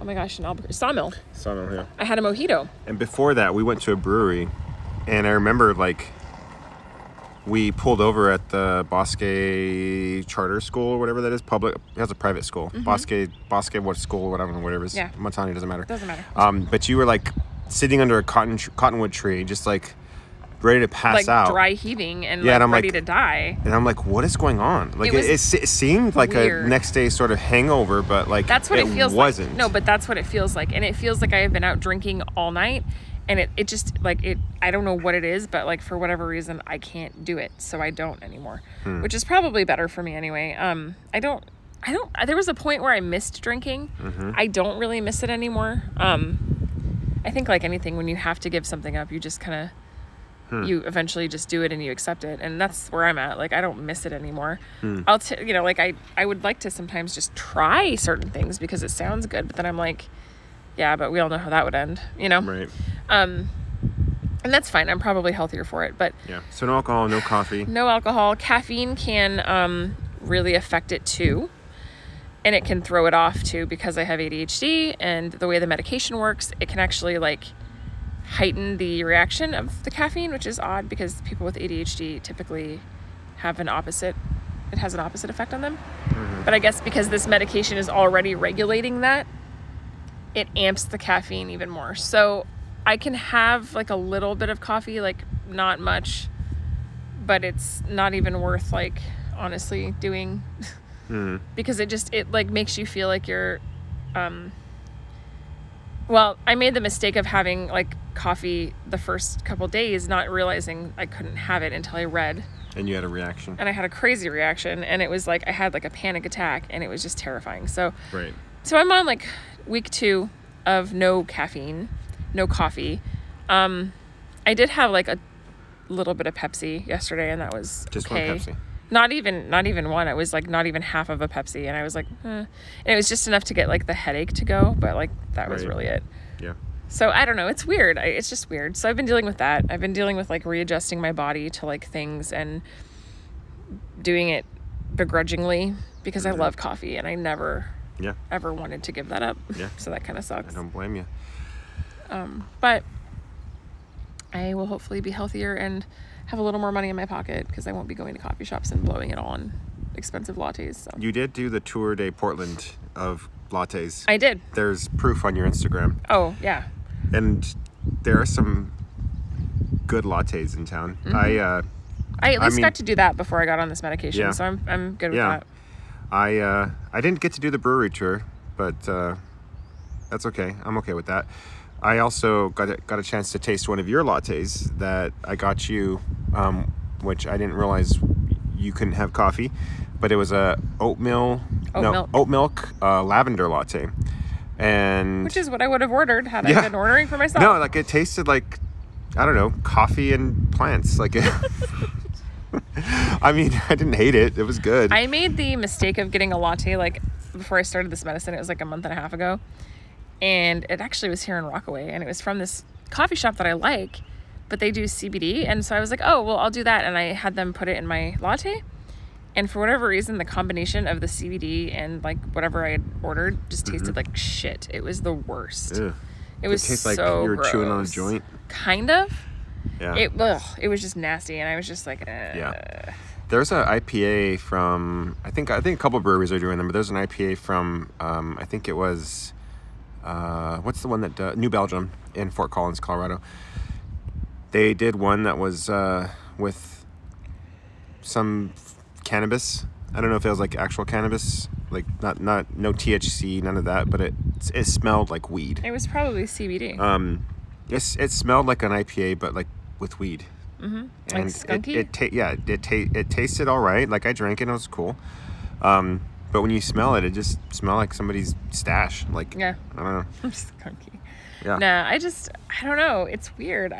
oh my gosh, in Albuquerque, Sawmill, Yeah. I had a mojito. And before that, we went to a brewery, and I remember, like, we pulled over at the Bosque Charter School or whatever that is. Public, it has a private school. Bosque what school, whatever it is. Yeah. Montani, doesn't matter. Doesn't matter. But you were, like, sitting under a cottonwood tree, just, like, ready to pass Like out. dry heaving and Yeah, like and I'm ready like- to die. And I'm like, what is going on? Like, It it seemed like weird. a next day sort of hangover, but, like, That's what it feels wasn't. like. No, but that's what it feels like. And it feels like I have been out drinking all night, and it just, like, I don't know what it is, but, like, for whatever reason, I can't do it. So I don't anymore, which is probably better for me anyway. There was a point where I missed drinking. I don't really miss it anymore. I think, like anything, when you have to give something up, you just kind of, you eventually just do it and you accept it. And that's where I'm at. Like, I don't miss it anymore. Like, I would like to sometimes just try certain things because it sounds good, but then I'm like, yeah, but we all know how that would end, you know? Right. And that's fine. I'm probably healthier for it, but Yeah. So no alcohol, no coffee. no alcohol. Caffeine can really affect it too. And it can throw it off too, because I have ADHD, and the way the medication works, it can actually, like, heighten the reaction of the caffeine, which is odd because people with ADHD typically have it has an opposite effect on them. But I guess because this medication is already regulating that, it amps the caffeine even more. So I can have, like, a little bit of coffee, like, not much, but it's not even worth, like, honestly doing because it like makes you feel like you're well, I made the mistake of having, like, coffee the first couple days, not realizing I couldn't have it until I read. And you had a reaction. And I had a crazy reaction, and it was like I had, like, a panic attack, and it was just terrifying. So Right. So I'm on, like, week 2 of no caffeine, no coffee. I did have, like, a little bit of Pepsi yesterday, and that was Just okay. one Pepsi. Not even one. It was, like, not even half of a Pepsi, and I was like, And it was just enough to get, like, the headache to go, but, like, that was Right. really it. Yeah. So I don't know. It's weird. It's just weird. So I've been dealing with that. I've been dealing with, like, readjusting my body to, like, things and doing it begrudgingly because I love coffee, and I never ever wanted to give that up. Yeah. So that kind of sucks. I don't blame you. But I will hopefully be healthier and have a little more money in my pocket because I won't be going to coffee shops and blowing it all on expensive lattes. So You did do the Tour de Portland of lattes. I did. There's proof on your Instagram. Oh, yeah. And there are some good lattes in town. I at least mean- got to do that before I got on this medication. Yeah. So I'm good with Yeah. that. I didn't get to do the brewery tour, but that's okay. I'm okay with that. I also got a chance to taste one of your lattes that I got you, which I didn't realize you couldn't have coffee, but it was a oat milk lavender latte, and Which is what I would have ordered had I been ordering for myself. no, like it tasted like, I don't know, coffee and plants. Like, I mean, I didn't hate it. It was good. I made the mistake of getting a latte, like, before I started this medicine. It was like a month and a half ago. And it actually was here in Rockaway. And it was from this coffee shop that I like, but they do CBD. And so I was like, oh, well, I'll do that. And I had them put it in my latte. And for whatever reason, the combination of the CBD and like whatever I had ordered just tasted like shit. It was the worst. Ew. It was tastes so like you were gross. chewing on a joint. Kind of. Yeah. It was just nasty, and I was just like, Yeah. There's an IPA from I think a couple breweries are doing them, but there's an IPA from I think it was what's the one that New Belgium in Fort Collins, Colorado. They did one that was with some cannabis. I don't know if it was like actual cannabis, like not no THC, none of that, but it smelled like weed. It was probably CBD. It smelled like an IPA, but like with weed. Mm-hmm. And like skunky? It tasted all right. Like I drank it, and it was cool. But when you smell it, it just smelled like somebody's stash. Like, yeah. I don't know. Skunky. Yeah. Nah, I don't know. It's weird.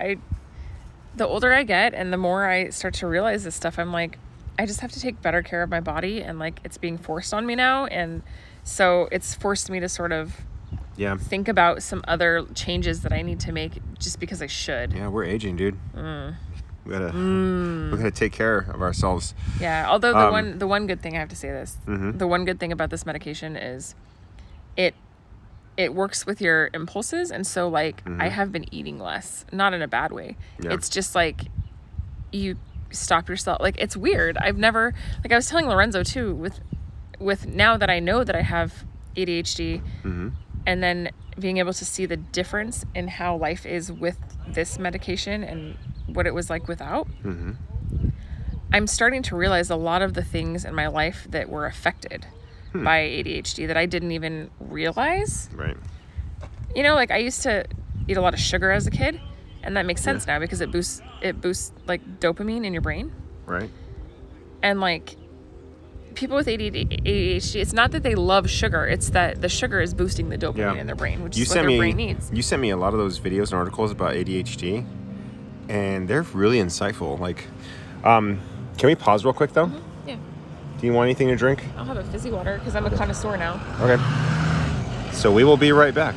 The older I get and the more I start to realize this stuff, I'm like, I just have to take better care of my body, and like it's being forced on me now. And so it's forced me to sort of think about some other changes that I need to make just because I should. Yeah, we're aging, dude. We gotta take care of ourselves. Yeah, although the one good thing, I have to say this, the one good thing about this medication is it works with your impulses, and so like I have been eating less, not in a bad way. Yeah. It's just like you stop yourself. Like it's weird. I've never, like I was telling Lorenzo too, with now that I know that I have ADHD, and then being able to see the difference in how life is with this medication and what it was like without, I'm starting to realize a lot of the things in my life that were affected by ADHD that I didn't even realize. Right. You know, like I used to eat a lot of sugar as a kid, and that makes sense now because it boosts like dopamine in your brain. Right. And like people with ADHD, it's not that they love sugar, it's that the sugar is boosting the dopamine in their brain, which is what their brain needs. You sent me a lot of those videos and articles about ADHD, and they're really insightful. Like, can we pause real quick though? Yeah. Do you want anything to drink? I'll have a fizzy water because I'm a connoisseur now. Okay. So we will be right back.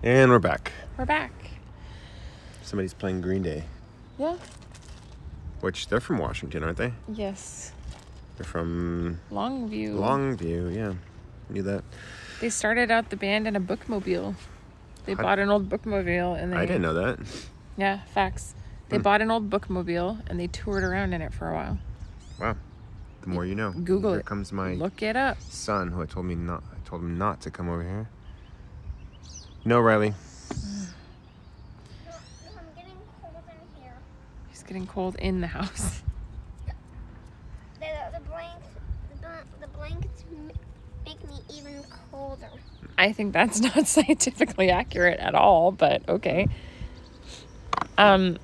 And we're back. We're back. Somebody's playing Green Day. Yeah. Which, they're from Washington, aren't they? Yes. They're from... Longview, yeah. Knew that. They started out the band in a bookmobile. They bought an old bookmobile and they... I didn't know that. Yeah, facts. They bought an old bookmobile and they toured around in it for a while. Wow. The more you know. Google it. Here comes my Look it up. son, who I told him not to come over here. No, Riley. I'm getting cold in here. He's getting cold in the house. The blankets make me even colder. I think that's not scientifically accurate at all, but okay. We're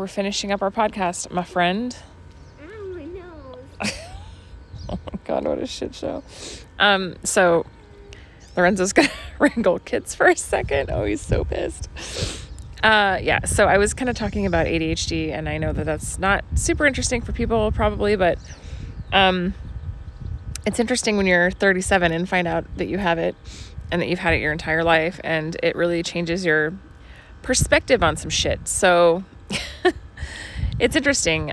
finishing up our podcast, my friend. Ow, my nose. Oh my God, what a shit show. So Lorenzo's gonna wrangle kids for a second. Oh, he's so pissed. Yeah, so I was kind of talking about ADHD, and I know that that's not super interesting for people probably, but it's interesting when you're 37 and find out that you have it and that you've had it your entire life, and it really changes your perspective on some shit. So it's interesting.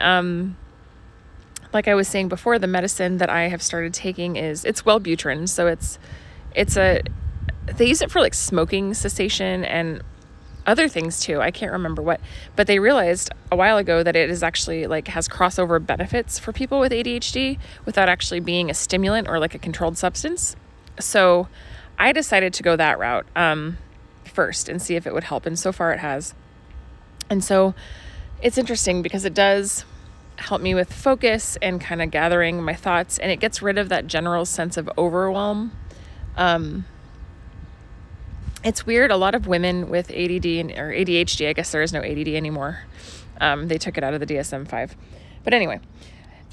Like I was saying before, the medicine that I have started taking it's Wellbutrin. So they use it for like smoking cessation and other things too. I can't remember what, but they realized a while ago that it is actually like has crossover benefits for people with ADHD without actually being a stimulant or like a controlled substance. So I decided to go that route first and see if it would help. And so far it has. And so it's interesting because it does help me with focus and kind of gathering my thoughts, and it gets rid of that general sense of overwhelm. It's weird. A lot of women with ADD or ADHD, I guess there is no ADD anymore. They took it out of the DSM-5. But anyway,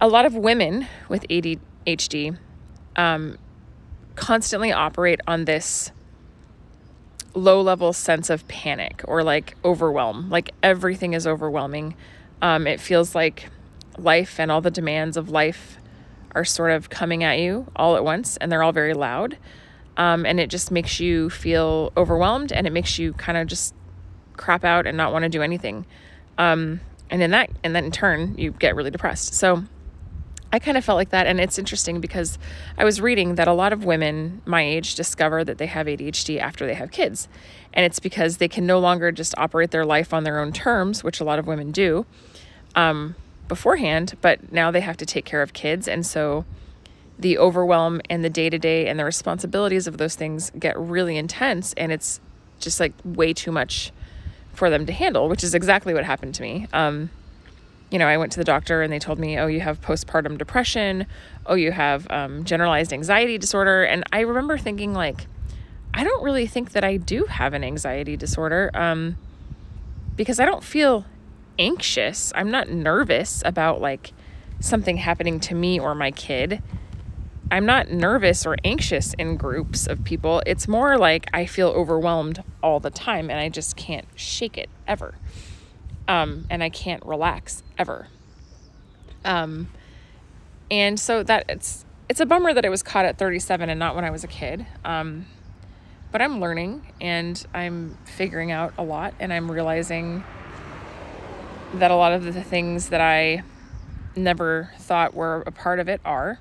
a lot of women with ADHD constantly operate on this low-level sense of panic or like overwhelm. Like everything is overwhelming. It feels like life and all the demands of life are sort of coming at you all at once, and they're all very loud. And it just makes you feel overwhelmed, and it makes you kind of just crap out and not want to do anything. And then in turn, you get really depressed. So I kind of felt like that. And it's interesting because I was reading that a lot of women my age discover that they have ADHD after they have kids. And it's because they can no longer just operate their life on their own terms, which a lot of women do, beforehand, but now they have to take care of kids. And so the overwhelm and the day-to-day and the responsibilities of those things get really intense, and it's just like way too much for them to handle, which is exactly what happened to me. I went to the doctor and they told me, oh, you have postpartum depression. Oh, you have generalized anxiety disorder. And I remember thinking, like, I don't really think that I do have an anxiety disorder because I don't feel anxious. I'm not nervous about like something happening to me or my kid. I'm not nervous or anxious in groups of people. It's more like I feel overwhelmed all the time and I just can't shake it ever. And I can't relax ever. And so that it's a bummer that it was caught at 37 and not when I was a kid. But I'm learning and I'm figuring out a lot, and I'm realizing that a lot of the things that I never thought were a part of it are,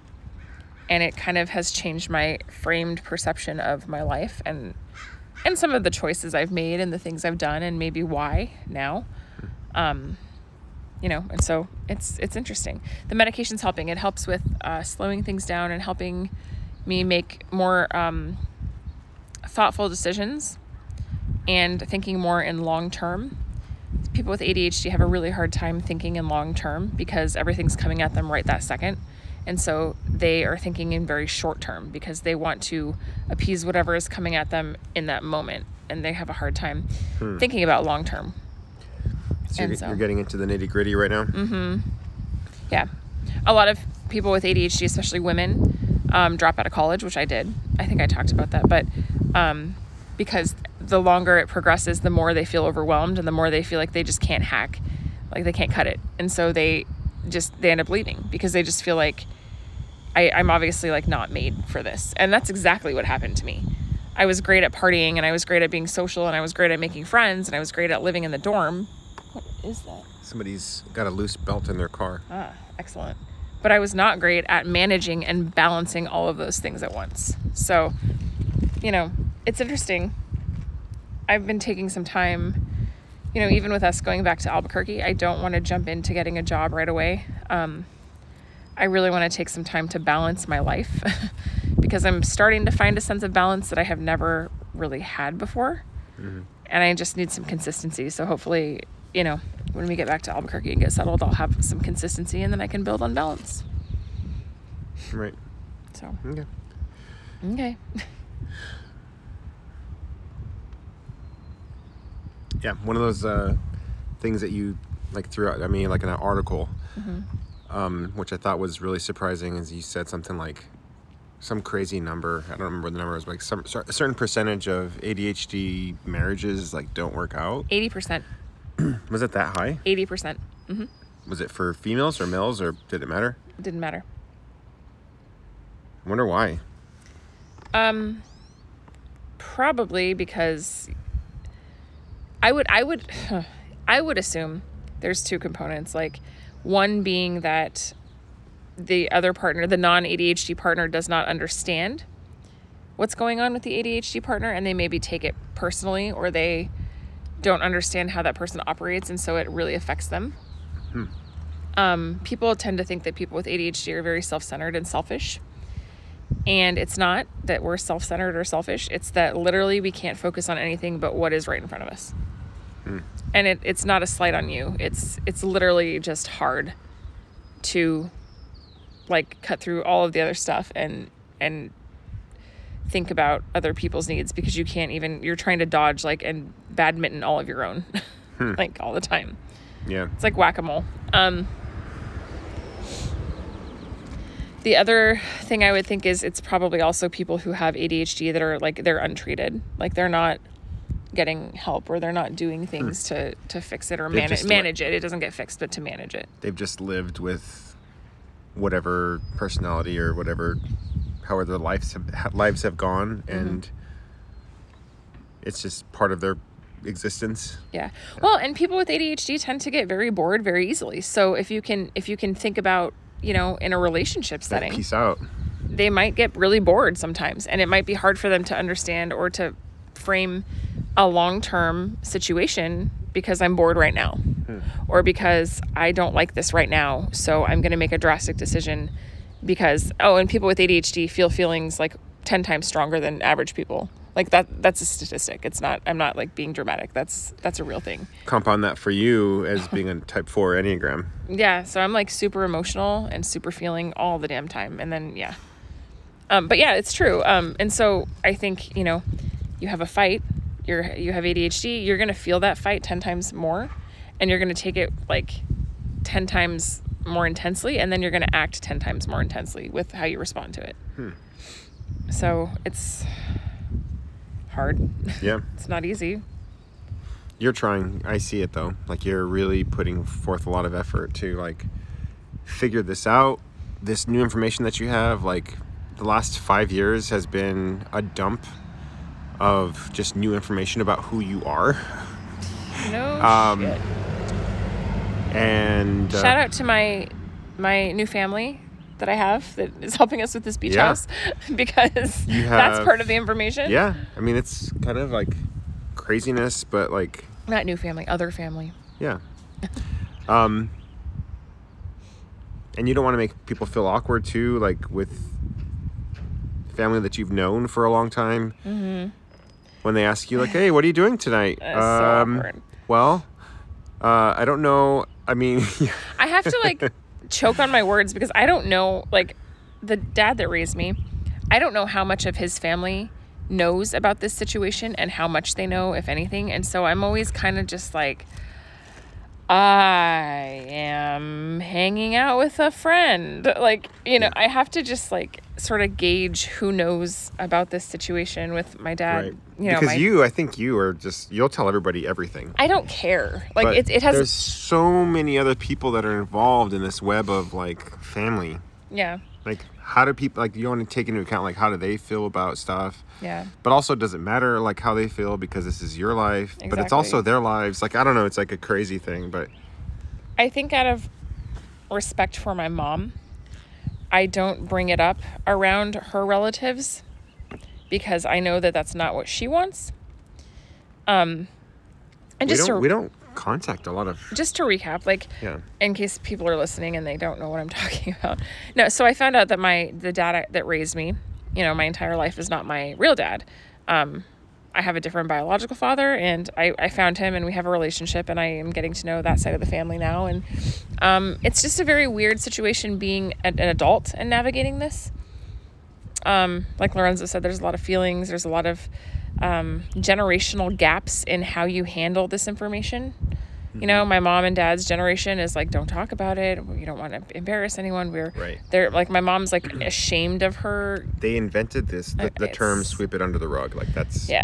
and it kind of has changed my framed perception of my life and some of the choices I've made and the things I've done and maybe why now. And so it's interesting. The medication's helping. It helps with slowing things down and helping me make more thoughtful decisions and thinking more in long term. People with ADHD have a really hard time thinking in long term because everything's coming at them right that second. And so they are thinking in very short term because they want to appease whatever is coming at them in that moment. And they have a hard time thinking about long term. So you're getting into the nitty gritty right now? Mm-hmm. Yeah. A lot of people with ADHD, especially women, drop out of college, which I did. I think I talked about that. But because the longer it progresses, the more they feel overwhelmed and the more they feel like they just can't hack, like they can't cut it. And so they end up leaving because they just feel like I'm obviously like not made for this. And that's exactly what happened to me. I was great at partying and I was great at being social and I was great at making friends and I was great at living in the dorm. What is that? Somebody's got a loose belt in their car. Ah, excellent. But I was not great at managing and balancing all of those things at once. So, it's interesting. I've been taking some time, even with us going back to Albuquerque, I don't want to jump into getting a job right away. I really want to take some time to balance my life because I'm starting to find a sense of balance that I have never really had before. Mm-hmm. And I just need some consistency. So hopefully, when we get back to Albuquerque and get settled, I'll have some consistency and then I can build on balance. Right. So. Okay. Yeah, one of those things that you threw out, like in an article, which I thought was really surprising, is you said something like some crazy number. I don't remember what the number was, like a certain percentage of ADHD marriages don't work out. 80%. Was it that high? 80%. Mm-hmm. Was it for females or males, or did it matter? It didn't matter. I wonder why. Probably because I would assume there's two components. Like, one being that the other partner, the non-ADHD partner, does not understand what's going on with the ADHD partner, and they maybe take it personally, or they don't understand how that person operates, and so it really affects them. People tend to think that people with ADHD are very self-centered and selfish, and it's not that we're self-centered or selfish. It's that literally we can't focus on anything but what is right in front of us. And it's not a slight on you. It's literally just hard to cut through all of the other stuff and think about other people's needs, because you're trying to dodge and badminton all of your own all the time. Yeah. It's like whack-a-mole. The other thing I would think is it's probably also people who have ADHD that are they're untreated. They're not getting help, or they're not doing things to fix it or manage it. It doesn't get fixed, but to manage it. They've just lived with whatever personality or however their lives have gone, and it's just part of their existence. Yeah. Well, and people with ADHD tend to get very bored very easily. So if you can think about, in a relationship setting, peace out. They might get really bored sometimes, and it might be hard for them to understand or to frame a long-term situation because I'm bored right now, or because I don't like this right now. So I'm going to make a drastic decision because, and people with ADHD feel feelings like 10 times stronger than average people. Like that's a statistic. It's not, I'm not like being dramatic. That's a real thing. Compound that for you as being a type 4 Enneagram. Yeah. So I'm like super emotional and super feeling all the damn time. And then, yeah. But yeah, it's true. And so I think, you have a fight, you have ADHD, you're going to feel that fight 10 times more, and you're going to take it like 10 times more intensely. And then you're going to act 10 times more intensely with how you respond to it. So it's hard. Yeah. It's not easy. You're trying. I see it though. Like you're really putting forth a lot of effort to like figure this out. This new information that you have, like the last 5 years has been a dump of just new information about who you are. No shit. And shout out to my new family that I have that is helping us with this beach house, because that's part of the information. Yeah. I mean, it's kind of like craziness, but like... Not new family, other family. Yeah. And you don't want to make people feel awkward too, like with family that you've known for a long time. Mm-hmm. When they ask you like, hey, what are you doing tonight? That's so awkward. Well, I don't know. I mean... I have to like... choke on my words because I don't know, like the dad that raised me, I don't know how much of his family knows about this situation and how much they know, if anything. And so I'm always kind of just like, I am hanging out with a friend. Like, I have to just like sort of gauge who knows about this situation with my dad. Right. Because I think you are just, you'll tell everybody everything. I don't care. Like it has. There's so many other people that are involved in this web of like family. Yeah. Like how do people, like you want to take into account like how do they feel about stuff. Yeah. But also does it matter like how they feel because this is your life. Exactly. But it's also their lives. Like I don't know, it's like a crazy thing, but. I think out of respect for my mom, I don't bring it up around her relatives because I know that that's not what she wants. And we don't contact a lot of... Just to recap, in case people are listening and they don't know what I'm talking about. No, so I found out that the dad that raised me, my entire life is not my real dad. I have a different biological father, and I found him, and we have a relationship, and I am getting to know that side of the family now. And it's just a very weird situation being an adult and navigating this. Like Lorenzo said, there's a lot of feelings. There's a lot of generational gaps in how you handle this information. Mm-hmm. My mom and dad's generation is like, don't talk about it. You don't want to embarrass anyone. They're like, my mom's like ashamed of her. They invented this, the term sweep it under the rug. Like that's so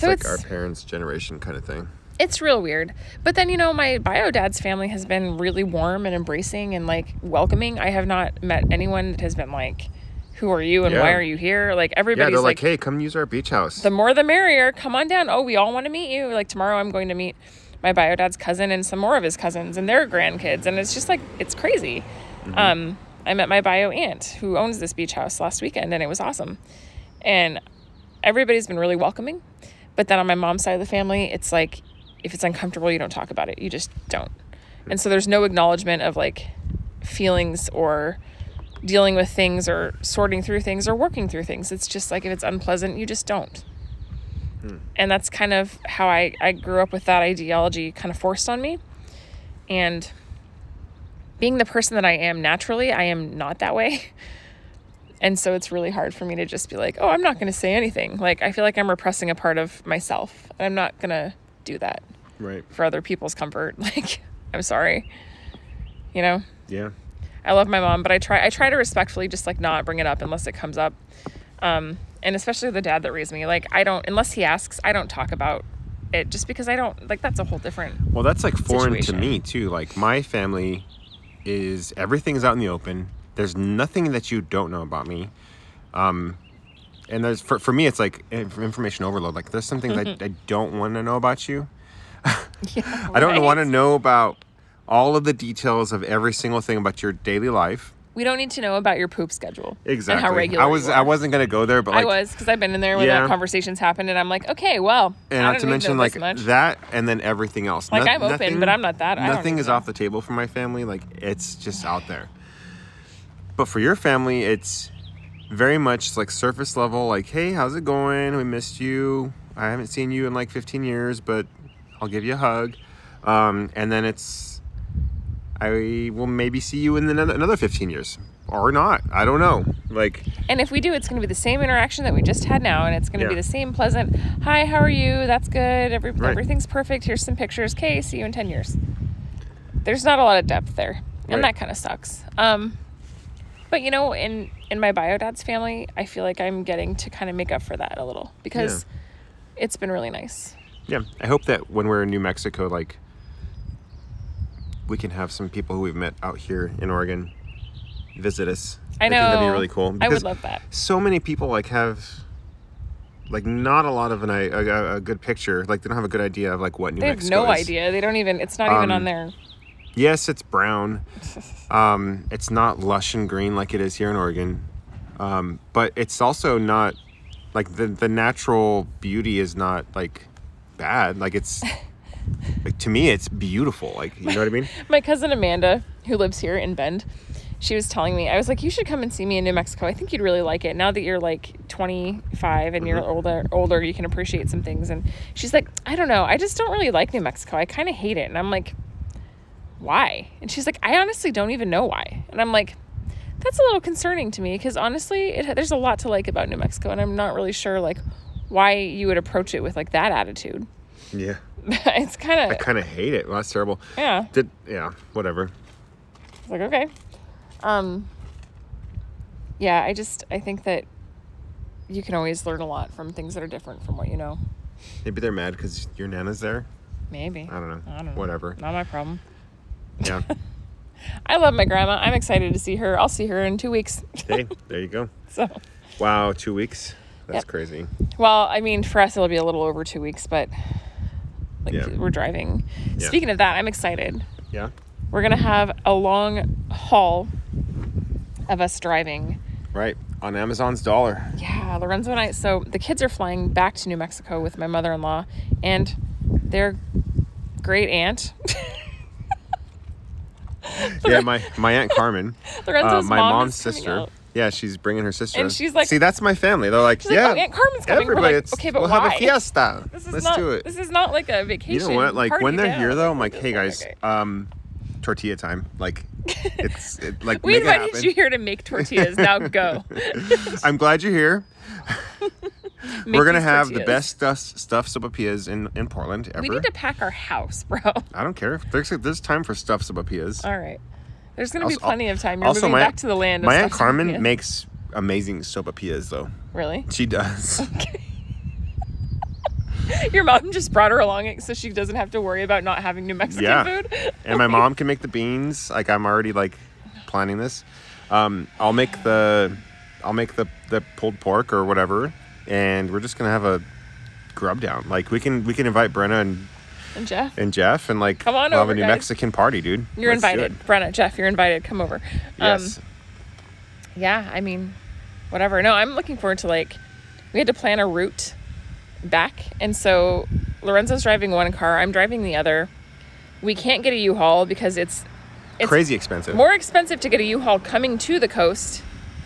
like our parents' generation kind of thing. It's real weird. But then, my bio dad's family has been really warm and embracing and like welcoming. I have not met anyone that has been like, who are you and why are you here? Like everybody's they're like, hey, come use our beach house. The more the merrier. Come on down. Oh, we all want to meet you. Like tomorrow I'm going to meet my bio dad's cousin and some more of his cousins and their grandkids. And it's just like, it's crazy. Mm-hmm. I met my bio aunt who owns this beach house last weekend, and it was awesome. And everybody's been really welcoming. But then on my mom's side of the family, it's like, if it's uncomfortable, you don't talk about it. You just don't. And so there's no acknowledgement of like feelings or dealing with things or sorting through things or working through things. It's just like, if it's unpleasant, you just don't. And that's kind of how I grew up with that ideology kind of forced on me. And being the person that I am naturally, I am not that way. And so it's really hard for me to just be like, oh, I'm not going to say anything. Like, I feel like I'm repressing a part of myself. And I'm not going to do that for other people's comfort. Like, I'm sorry. Yeah. I love my mom, but I try to respectfully just like not bring it up unless it comes up. And especially the dad that raised me. Like, I don't, unless he asks, I don't talk about it just because I don't, like, that's a whole different Well, that's like foreign situation. to me too. Like, my family is, everything's out in the open. There's nothing that you don't know about me. And there's, for me, it's like information overload. Like, there's some things I don't want to know about you. Yeah, I don't right? want to know about all of the details of every single thing about your daily life. We don't need to know about your poop schedule. Exactly. And how regular I you are. wasn't going to go there, but like, I was, because I've been in there when Yeah. that conversations happened, and I'm like, okay, well, and I not don't to need mention to know like this much. that, and then everything else. Like, I'm open, but I'm not that. I don't Nothing need is to know. off the table for my family. Like, it's just out there. But for your family, it's very much like surface level. Like, hey, how's it going? We missed you. I haven't seen you in like 15 years, but I'll give you a hug. And then it's, I will maybe see you in another 15 years. Or not. I don't know. Like, And if we do, it's going to be the same interaction that we just had now, and it's going to be Yeah. the same pleasant, hi, how are you? That's good. Right. Everything's perfect. Here's some pictures. Okay, see you in 10 years. There's not a lot of depth there, and Right. that kind of sucks. But, you know, in my bio dad's family, I feel like I'm getting to kind of make up for that a little, because it's been really nice. yeah. I hope that when we're in New Mexico, like, we can have some people who we've met out here in Oregon visit us. I know. think that'd be really cool. I would because love that. so many people like have like not a lot of a good picture. Like, they don't have a good idea of like what New They have Mexico no is. idea. They don't even, it's not even on there. Yes, it's brown. It's not lush and green like it is here in Oregon. But it's also not like the natural beauty is not like bad. Like, it's like, to me it's beautiful. Like, you know what I mean? My cousin Amanda, who lives here in Bend, she was telling me, I was like, you should come and see me in New Mexico. I think you'd really like it. Now that you're like 25 and you're older, you can appreciate some things. And she's like, I don't know. I just don't really like New Mexico. I kind of hate it. And I'm like, why? And she's like, I honestly don't even know why. And I'm like, that's a little concerning to me, because honestly, there's a lot to like about New Mexico. And I'm not really sure like why you would approach it with like that attitude. Yeah. It's kind I of, kind of hate it. Well, that's terrible. yeah. Whatever. It's like, okay. Yeah, I think that you can always learn a lot from things that are different from what you know. Maybe they're mad because your Nana's there. Maybe. I don't know. I don't know. Whatever. Not my problem. Yeah. I love my grandma. I'm excited to see her. I'll see her in 2 weeks. Hey, there you go. So, Wow, 2 weeks. That's Yep. crazy. well, I mean, for us, it'll be a little over 2 weeks, but like Yeah. we're driving. Yeah. Speaking of that, I'm excited. Yeah. We're going to have a long haul of us driving. Right. On Amazon's dollar. Yeah, Lorenzo and I. So the kids are flying back to New Mexico with my mother-in-law and their great aunt. Yeah, my Aunt Carmen, Lorenzo's my mom mom's is coming sister. out. Yeah, she's bringing her sister. And she's like- see, that's my family. They're like, She's like, yeah, oh, Aunt Carmen's coming. We're everybody, like, okay, but we'll why? have a fiesta. This is Let's not, do it. This is not like a vacation. You know what? Like, party when they're down. here, though, I'm like, This hey, is guys, okay. tortilla time. Like, like, We make it invited happen. you here to make tortillas. Now go. I'm glad you're here. Make We're going to these have the tortillas. best stuffed sopapillas in Portland ever. We need to pack our house, bro. I don't care. There's time for stuffed sopapillas. All right. There's going to be Also- plenty of time. You're also, moving my back to the land. of My Aunt stuffed Carmen tortillas. makes amazing sopapillas, though. Really? She does. Your mom just brought her along so she doesn't have to worry about not having New Mexican Yeah. food. And my mom can make the beans. Like, I'm already like planning this. I'll make the pulled pork or whatever, and we're just gonna have a grub down. Like, we can invite Brenna And Jeff, and like Come on we'll have over, a New guys. Mexican party, dude. you're Let's do invited. it. Brenna, Jeff, you're invited. Come over. Yes. Yeah, I mean, whatever. No, I'm looking forward to, like, we had to plan a route back. And so Lorenzo's driving one car. I'm driving the other. We can't get a U-Haul because it's Crazy expensive. more expensive to get a U-Haul coming to the coast.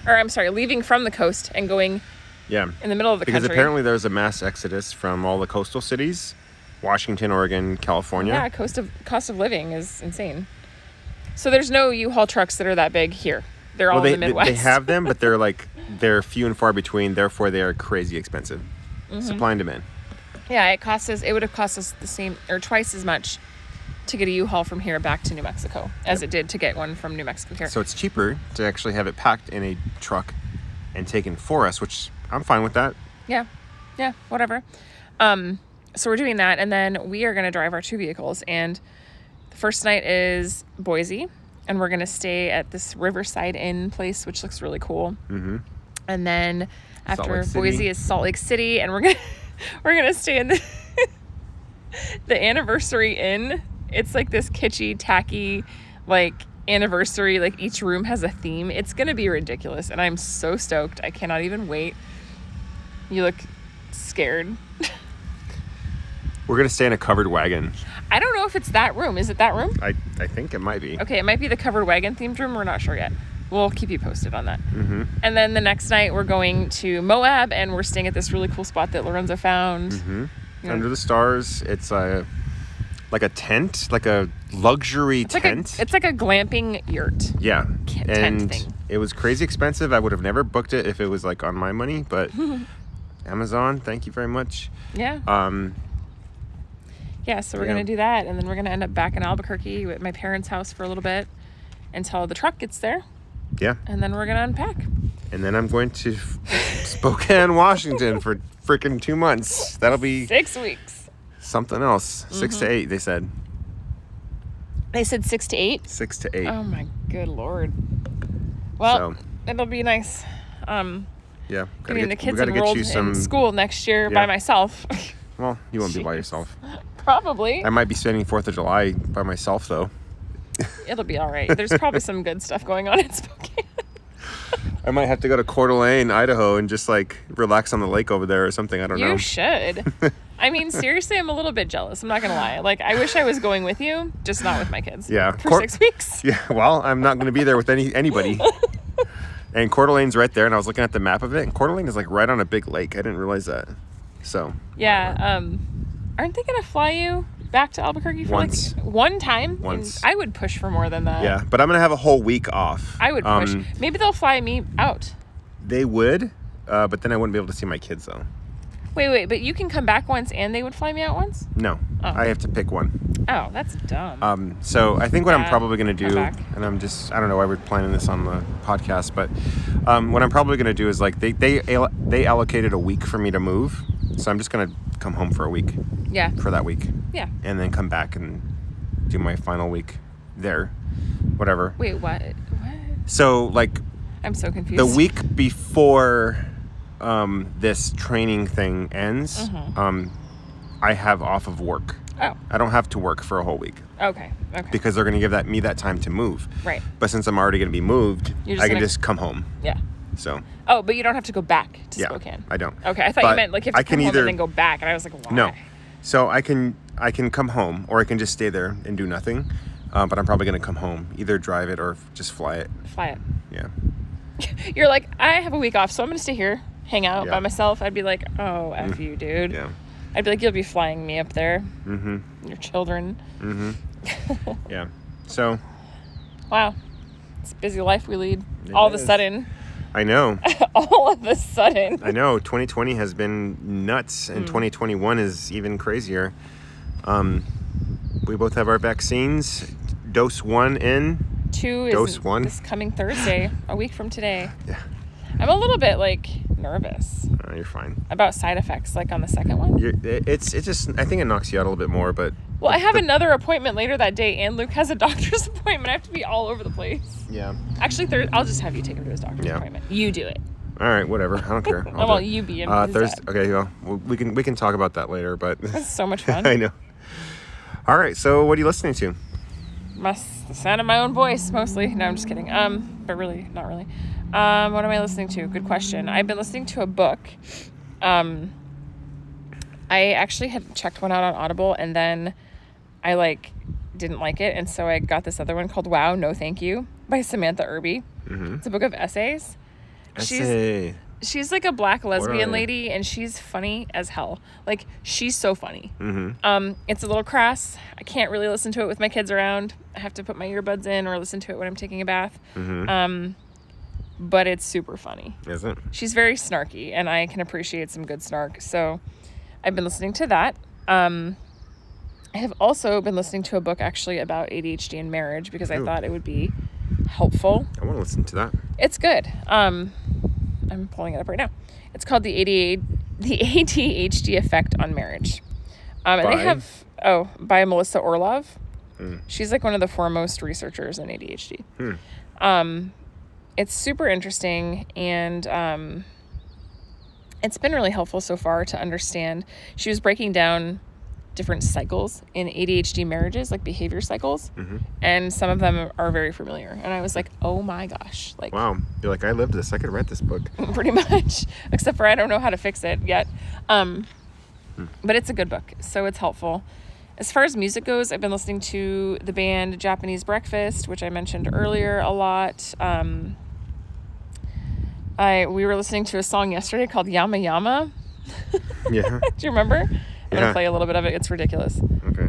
Or, I'm sorry, leaving from the coast and going Yeah. in the middle of the Because country. apparently there's a mass exodus from all the coastal cities, Washington, Oregon, California. Yeah, cost of living is insane. So there's no U-Haul trucks that are that big here. They're all in the Midwest. They have them, but they're few and far between. Therefore, they are crazy expensive. Mm-hmm. Supply and demand. Yeah, it would have cost us the same or twice as much to get a U-Haul from here back to New Mexico as it did to get one from New Mexico here. So it's cheaper to actually have it packed in a truck and taken for us, which I'm fine with that. Yeah, whatever. So we're doing that, and then we are going to drive our 2 vehicles, and the first night is Boise, and we're going to stay at this Riverside Inn place, which looks really cool. Mm-hmm. And then after Boise is Salt Lake City, and we're gonna stay in the Anniversary Inn. It's like this kitschy, tacky, like anniversary, like each room has a theme. It's gonna be ridiculous, and I'm so stoked. I cannot even wait. You look scared. We're gonna stay in a covered wagon. I don't know if it's that room. Is it that room? I think it might be. Okay, it might be the covered wagon themed room. We're not sure yet. We'll keep you posted on that. Mm-hmm. And then the next night we're going to Moab, and we're staying at this really cool spot that Lorenzo found. Mm-hmm. You know, under the stars. It's like a tent, like a luxury tent. It's like a glamping yurt. Yeah. Tent thing. It was crazy expensive. I would have never booked it if it was like on my money, but Amazon, thank you very much. Yeah. Yeah, so we're going to do that, and then we're going to end up back in Albuquerque at my parents' house for a little bit until the truck gets there. Yeah. And then we're going to unpack. And then I'm going to Spokane, Washington for freaking 2 months. That'll be 6 weeks. Something else. 6 to 8, they said. They said 6 to 8? 6 to 8. Oh my good Lord. Well, it'll be nice. Yeah. Getting the kids enrolled in school next year by myself. Well, you won't be by yourself. Probably. I might be spending 4th of July by myself, though. It'll be all right. There's probably some good stuff going on in Spokane. I might have to go to Coeur d'Alene, Idaho, and just like relax on the lake over there or something. I don't know. You should. I mean, seriously, I'm a little bit jealous. I'm not going to lie. Like, I wish I was going with you, just not with my kids. Yeah. For 6 weeks. Yeah. Well, I'm not going to be there with anybody. And Coeur d'Alene's right there, and I was looking at the map of it, and Coeur d'Alene is like right on a big lake. I didn't realize that. So. Yeah. Aren't they going to fly you back to Albuquerque for once. like one time? Once. I would push for more than that. Yeah, but I'm going to have a whole week off. I would push. Maybe they'll fly me out. They would, but then I wouldn't be able to see my kids, though. Wait, but you can come back once and they would fly me out once? No, I have to pick one. Oh, that's dumb. So I think what I'm probably going to do, back. and I don't know why we're planning this on the podcast, but what I'm probably going to do is like they allocated a week for me to move. So I'm just going to come home for a week. Yeah. For that week. Yeah. And then come back and do my final week there. Whatever. Wait, what? So, like... I'm so confused. The week before this training thing ends, I have off of work. Oh. I don't have to work for a whole week. Okay. Because they're going to give me that time to move. Right. But since I'm already going to be moved, I can just come home. Yeah. So. Oh, but you don't have to go back to Spokane. I don't. Okay, I thought you meant like you have to come home and then go back, and I was like, why? No. So I can come home, or I can just stay there and do nothing. But I'm probably going to come home, either drive it or just fly it. Fly it. Yeah. You're like, I have a week off, so I'm going to stay here, hang out by myself. I'd be like, oh, F you, dude. Yeah. I'd be like, you'll be flying me up there. Mm-hmm. Your children. Mm-hmm. Yeah. So. Wow. It's a busy life we lead. All of a sudden. I know. All of a sudden. I know. 2020 has been nuts, and 2021 is even crazier. We both have our vaccines. Dose 1 in. 2 Dose is 1. This coming Thursday, a week from today. Yeah. I'm a little bit like nervous. Oh, you're fine. About side effects, like on the second one. It's just, I think it knocks you out a little bit more, but. Well, I have another appointment later that day, and Luke has a doctor's appointment. I have to be all over the place. Yeah. Actually, I'll just have you take him to his doctor's appointment. You do it. All right, whatever. I don't care. Well, you be in Thursday. Okay, well, we can talk about that later, but. That's so much fun. I know. All right, so what are you listening to? The sound of my own voice, mostly. No, I'm just kidding. But really, not really. What am I listening to? Good question. I've been listening to a book. I actually had checked one out on Audible, and then I didn't like it, and so I got this other one called Wow, No Thank You by Samantha Irby. It's a book of essays. She's like a black lesbian lady, and she's funny as hell. Like, she's so funny. It's a little crass. I can't really listen to it with my kids around. I have to put my earbuds in or listen to it when I'm taking a bath. But it's super funny. Is it? She's very snarky, and I can appreciate some good snark. So I've been listening to that. I have also been listening to a book actually about ADHD and marriage because I thought it would be helpful. I want to listen to that. It's good. I'm pulling it up right now. It's called the ADHD Effect on Marriage. And they have, by Melissa Orlov. She's like one of the foremost researchers in ADHD. It's super interesting, and it's been really helpful so far to understand. She was breaking down different cycles in ADHD marriages, like behavior cycles, and some of them are very familiar. And I was like, oh my gosh. Like, wow. You're like, I lived this. I could write this book. Pretty much. Except for I don't know how to fix it yet. But it's a good book, so it's helpful. As far as music goes, I've been listening to the band Japanese Breakfast, which I mentioned earlier a lot. We were listening to a song yesterday called Yama Yama. Yeah. Do you remember? I'm going to play a little bit of it. It's ridiculous. Okay.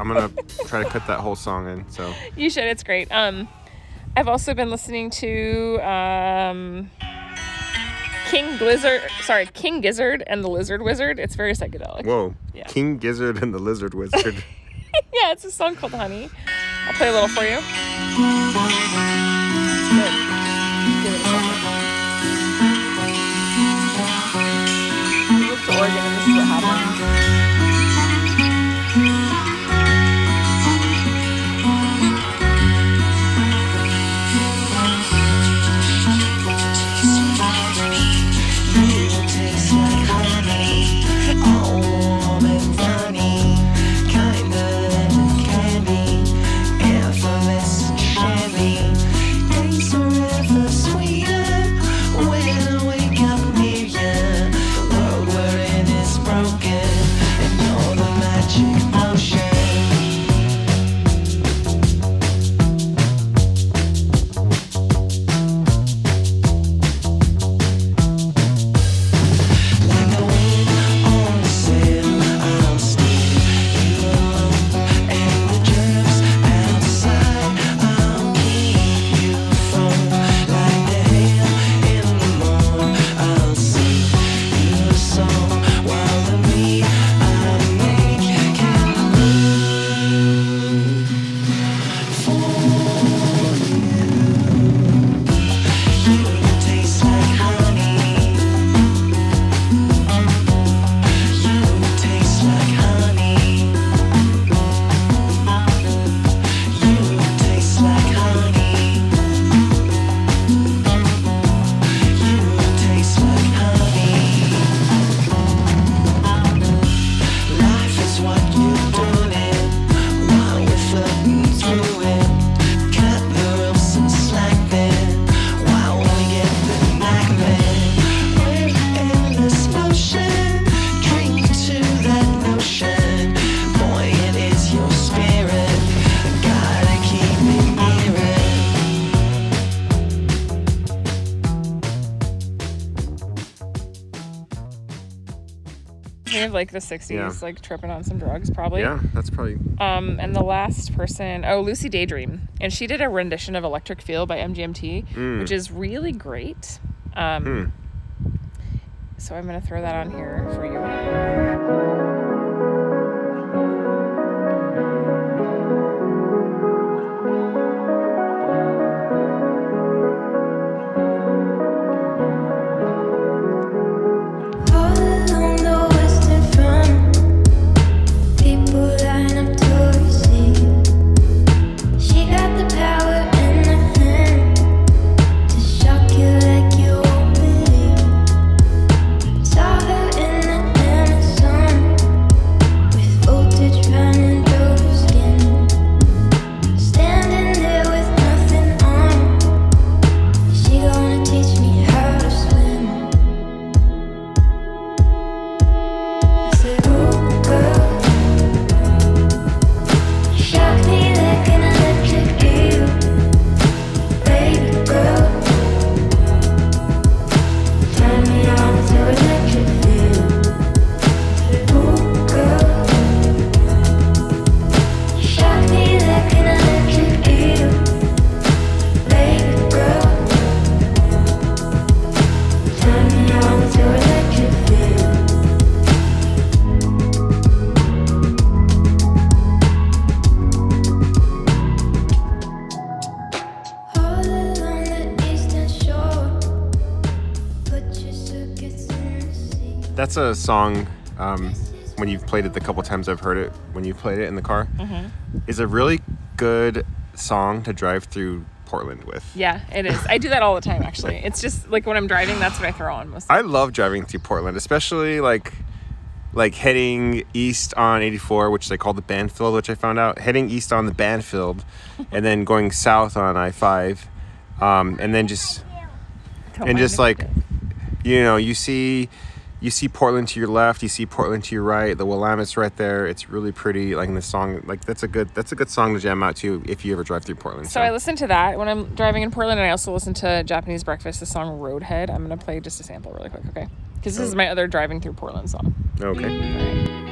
I'm gonna try to cut that whole song in. So you should. It's great. I've also been listening to King Gizzard and the Lizard Wizard. It's very psychedelic. Whoa. Yeah. King Gizzard and the Lizard Wizard. Yeah, it's a song called Honey. I'll play a little for you. It's good. Give it a second. We moved to Oregon and this is what happened. Like the 60s, like tripping on some drugs, probably. Yeah, that's probably. And the last person, Lucy Daydream, and she did a rendition of Electric Feel by MGMT, which is really great. So I'm gonna throw that on here for you. She got the power in her hand. That's a song. When you've played it the couple times I've heard it, when you've played it in the car, is a really good song to drive through Portland with. Yeah, it is. I do that all the time, actually. It's just like when I'm driving, that's what I throw on most of the I love driving through Portland, especially like heading east on 84, which they call the Banfield, which I found out. Heading east on the Banfield, and then going south on I-5, and then just like, you know, you see Portland to your left, you see Portland to your right, the Willamette's right there. It's really pretty. Like in the song, like that's a good song to jam out to if you ever drive through Portland. So I listen to that when I'm driving in Portland, and I also listen to Japanese Breakfast, the song Roadhead. I'm going to play just a sample really quick, okay? Because this is my other driving through Portland song. Okay. All right.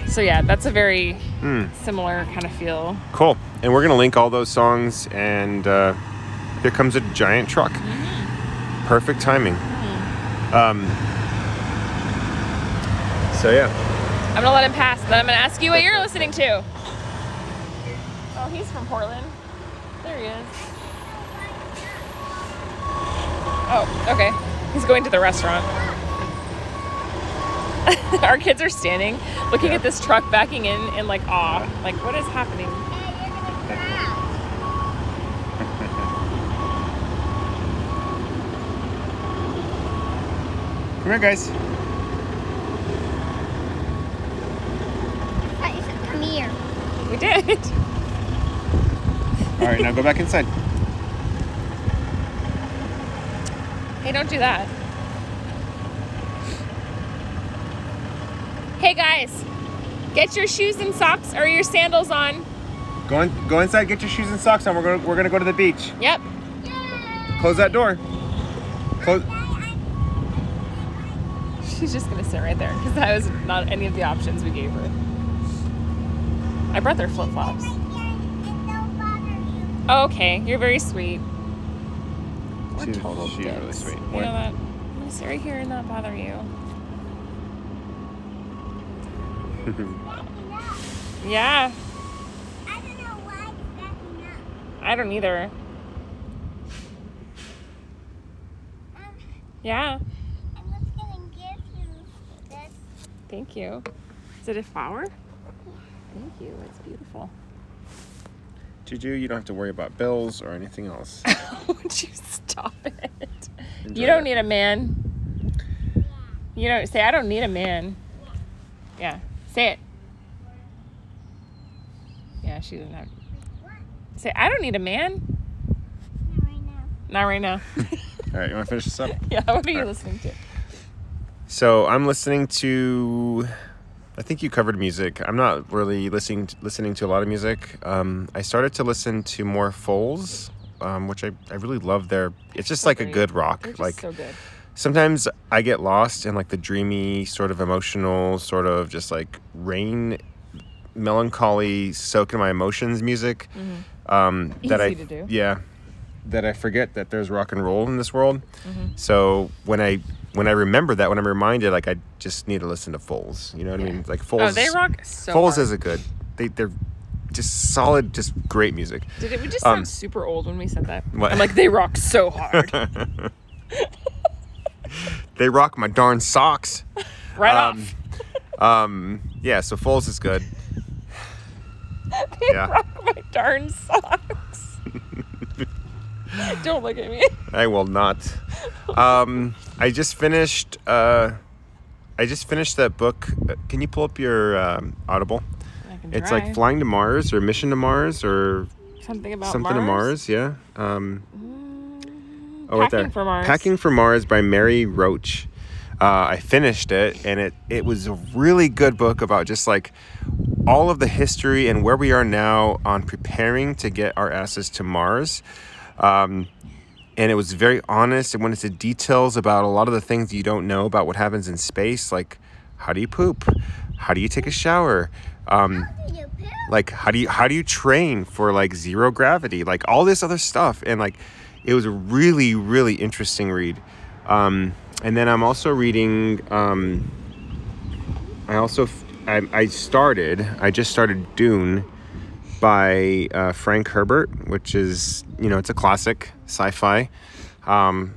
So yeah, that's a very similar kind of feel. Cool. And we're going to link all those songs, and here comes a giant truck. Perfect timing. So yeah. I'm going to let him pass, then I'm going to ask you what you're listening to. Oh, he's from Portland. There he is. Oh, okay. He's going to the restaurant. Our kids are standing, looking at this truck backing in like awe. Like, what is happening? Come here, guys. I said, come here. We did. All right, now go back inside. Hey, don't do that. Hey guys, get your shoes and socks or your sandals on. Go inside, get your shoes and socks on. We're gonna go to the beach. Yep. Close that door. Close. She's just gonna sit right there because that was not any of the options we gave her. I brought their flip-flops. Oh, okay, you're very sweet. We're total She's dicks. really sweet. You What? know that? I'm gonna sit right here and not bother you. Yeah. I don't know why it's backing up. I don't either. Yeah. I'm just gonna give you this. Thank you. Is it a flower? Thank you. It's beautiful. Juju, you don't have to worry about bills or anything else. Would you stop it? Enjoy You don't it. need a man. You don't say I don't need a man. Yeah. Say it. Yeah, she doesn't have. Say I don't need a man. Not right now. Not right now. All right, you want to finish this up? Yeah. What are you All right. listening to? So I'm listening to. I think you covered music. I'm not really listening to a lot of music. I started to listen to more Foles, which I really love their. It's just like a good rock. They're just Like so good. sometimes I get lost in like the dreamy, sort of emotional, sort of just like rain, melancholy, soaking my emotions music. That Easy to do. Yeah, that I forget that there's rock and roll in this world. So when I remember that, when I'm reminded, like I just need to listen to Foles. You know what I mean? Like Foles. Oh, they rock so Foles hard. is a good. They're just solid, just great music. Did it? We just sound super old when we said that. What? I'm like, they rock so hard. They rock my darn socks. Right off. Yeah, so Foles is good. Yeah. Rock my darn socks. Don't look at me. I will not. I just finished that book. Can you pull up your Audible? I can It's try. like Flying to Mars or Mission to Mars or Something about something to Mars, yeah. Right Packing there. for Mars. Packing for Mars by Mary Roach. I finished it, and it was a really good book about just like all of the history and where we are now on preparing to get our asses to Mars. And it was very honest and went into details about a lot of the things you don't know about what happens in space, like how do you poop, how do you take a shower, like how do you train for like zero gravity, like all this other stuff. And like it was a really, really interesting read. And then I'm also reading I just started Dune by Frank Herbert, which is, it's a classic sci-fi. I'm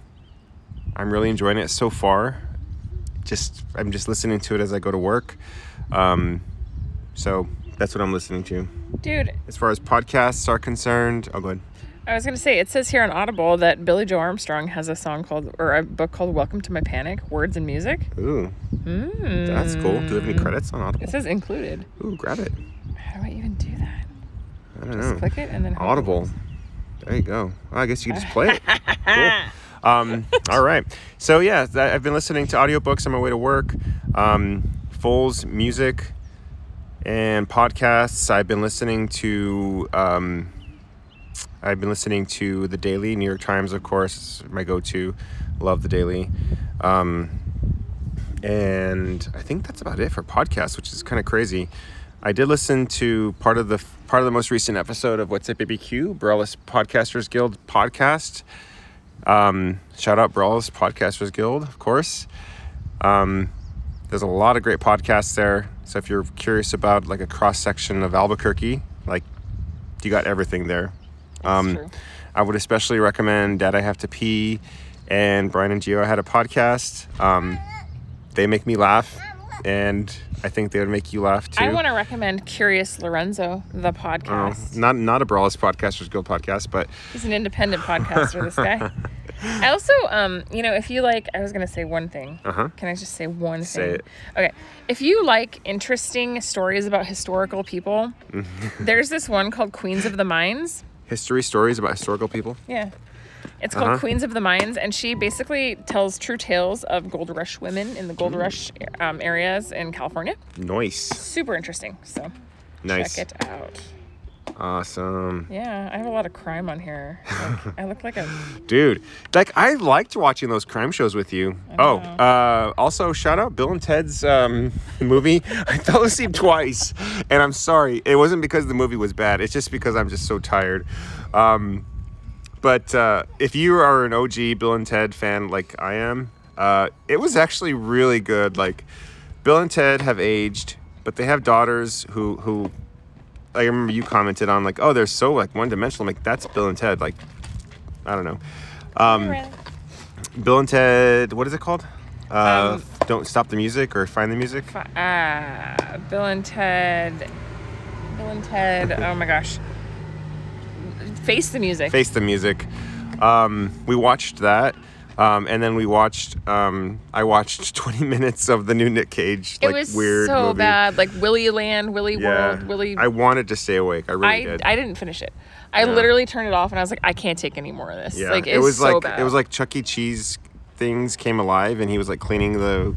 really enjoying it so far. I'm just listening to it as I go to work. So that's what I'm listening to. Dude. As far as podcasts are concerned, go ahead. I was going to say, it says here on Audible that Billie Joe Armstrong has a book called Welcome to My Panic, Words and Music. Ooh. That's cool. Do they have any credits on Audible? It says included. Ooh, grab it. How do I even do that? I don't Just know. click it and then Audible. There you go. Well, I guess you can just play it. Cool. All right. So, yeah, I've been listening to audiobooks on my way to work. Foles music and podcasts. I've been listening to The Daily, New York Times, of course, my go-to. Love The Daily. And I think that's about it for podcasts, which is kind of crazy. I did listen to part of the most recent episode of What's Up ABQ, Burles Podcasters Guild podcast. Shout out Burles Podcasters Guild, of course. There's a lot of great podcasts there. So if you're curious about like a cross section of Albuquerque, like you got everything there. That's true. I would especially recommend Dad I Have to Pee and Brian and Gio had a podcast. They make me laugh, and I think they would make you laugh too. I want to recommend Curious Lorenzo, the podcast. Not a Burles Podcasters Guild podcast, but He's an independent podcaster, this guy. I also, if you like, I was going to say one thing. Can I just say one Say thing? it. Okay. If you like interesting stories about historical people, there's this one called Queens of the Mines. history stories about historical people. Yeah. It's called Queens of the Mines, and she basically tells true tales of gold rush women in the gold rush areas in California. Nice. Super interesting. So Nice. check it out. Awesome. Yeah, I have a lot of crime on here. Like, I look like a... Dude, like I liked watching those crime shows with you. Also shout out Bill and Ted's movie. I fell asleep twice, and I'm sorry. It wasn't because the movie was bad. It's just because I'm just so tired. But if you are an OG Bill and Ted fan like I am, it was actually really good. Like Bill and Ted have aged, but they have daughters who I remember you commented on like, oh, they're so like one-dimensional. I'm like, that's Bill and Ted. Like, I don't know. Bill and Ted, what is it called? Don't Stop the Music or Find the Music? Bill and Ted, oh my gosh. Face the Music. Face the Music. We watched that. And then I watched 20 minutes of the new Nick Cage, like, it was weird so movie. bad. Like Willy Land, Willy World, Willy... I wanted to stay awake. I really did. I didn't finish it. I literally turned it off and I was like, I can't take any more of this. Yeah. Like, it was so bad. It was like Chuck E. Cheese things came alive and he was like cleaning the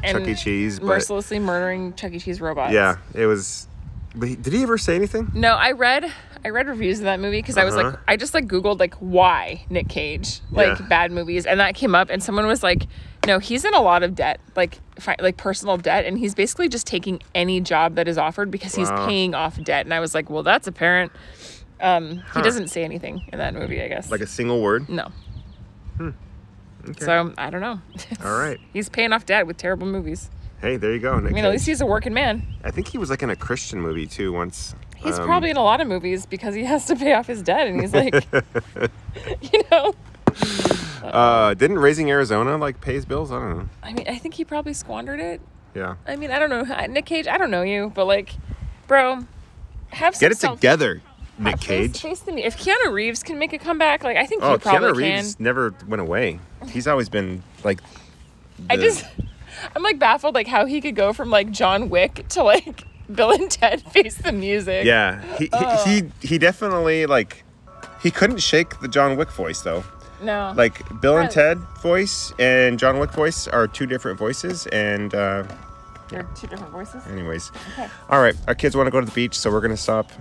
And Chuck E. Cheese. But mercilessly murdering Chuck E. Cheese robots. yeah, it was... But did he ever say anything? No, I read reviews of that movie because I was like, I just like Googled like why Nick Cage, like bad movies, and that came up and someone was like, no, he's in a lot of debt, like personal debt, and he's basically just taking any job that is offered because he's paying off debt. And I was like, well, that's apparent. He doesn't say anything in that movie, I guess. Like a single word? No. Okay. So I don't know. All right. He's paying off debt with terrible movies. Hey, there you go, Nick I mean, Cage. at least he's a working man. I think he was like in a Christian movie too once. He's probably in a lot of movies because he has to pay off his debt, and he's like, Didn't Raising Arizona like pay his bills? I don't know. I mean, I think he probably squandered it. Yeah. I mean, I don't know. Nick Cage, I don't know you, but like, bro, have some Get it together, Nick Cage. Face the, if Keanu Reeves can make a comeback, like I think he probably Keanu Reeves never went away. He's always been like. I'm like baffled, like how he could go from like John Wick to like Bill and Ted Face the Music. Yeah, he definitely like he couldn't shake the John Wick voice though. No. Like Bill and Ted voice and John Wick voice are two different voices, and they're two different voices. Anyways, okay. All right, our kids want to go to the beach, so we're gonna stop.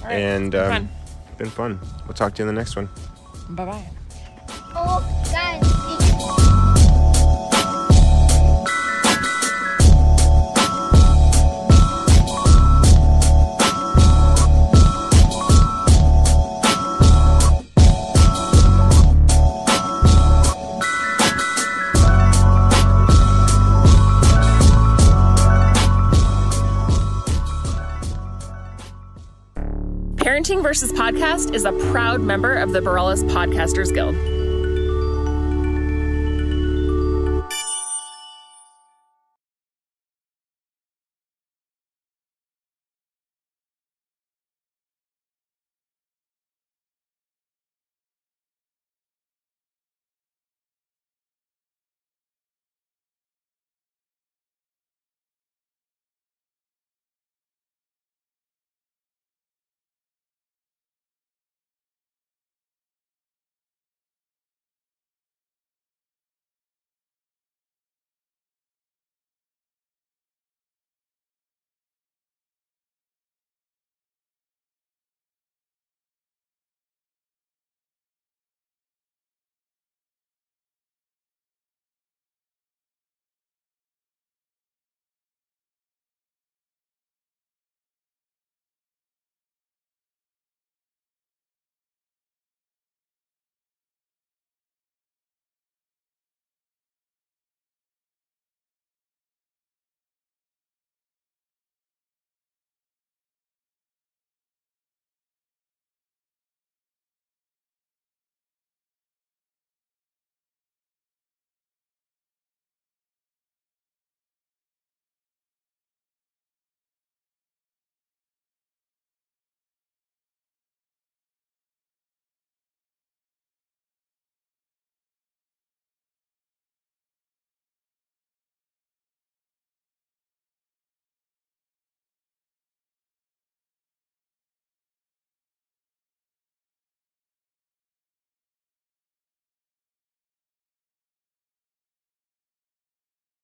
All right, and it's been fun. We'll talk to you in the next one. Bye bye. Oh, guys. Parenting vs. Podcast is a proud member of the Bareilles Podcasters Guild.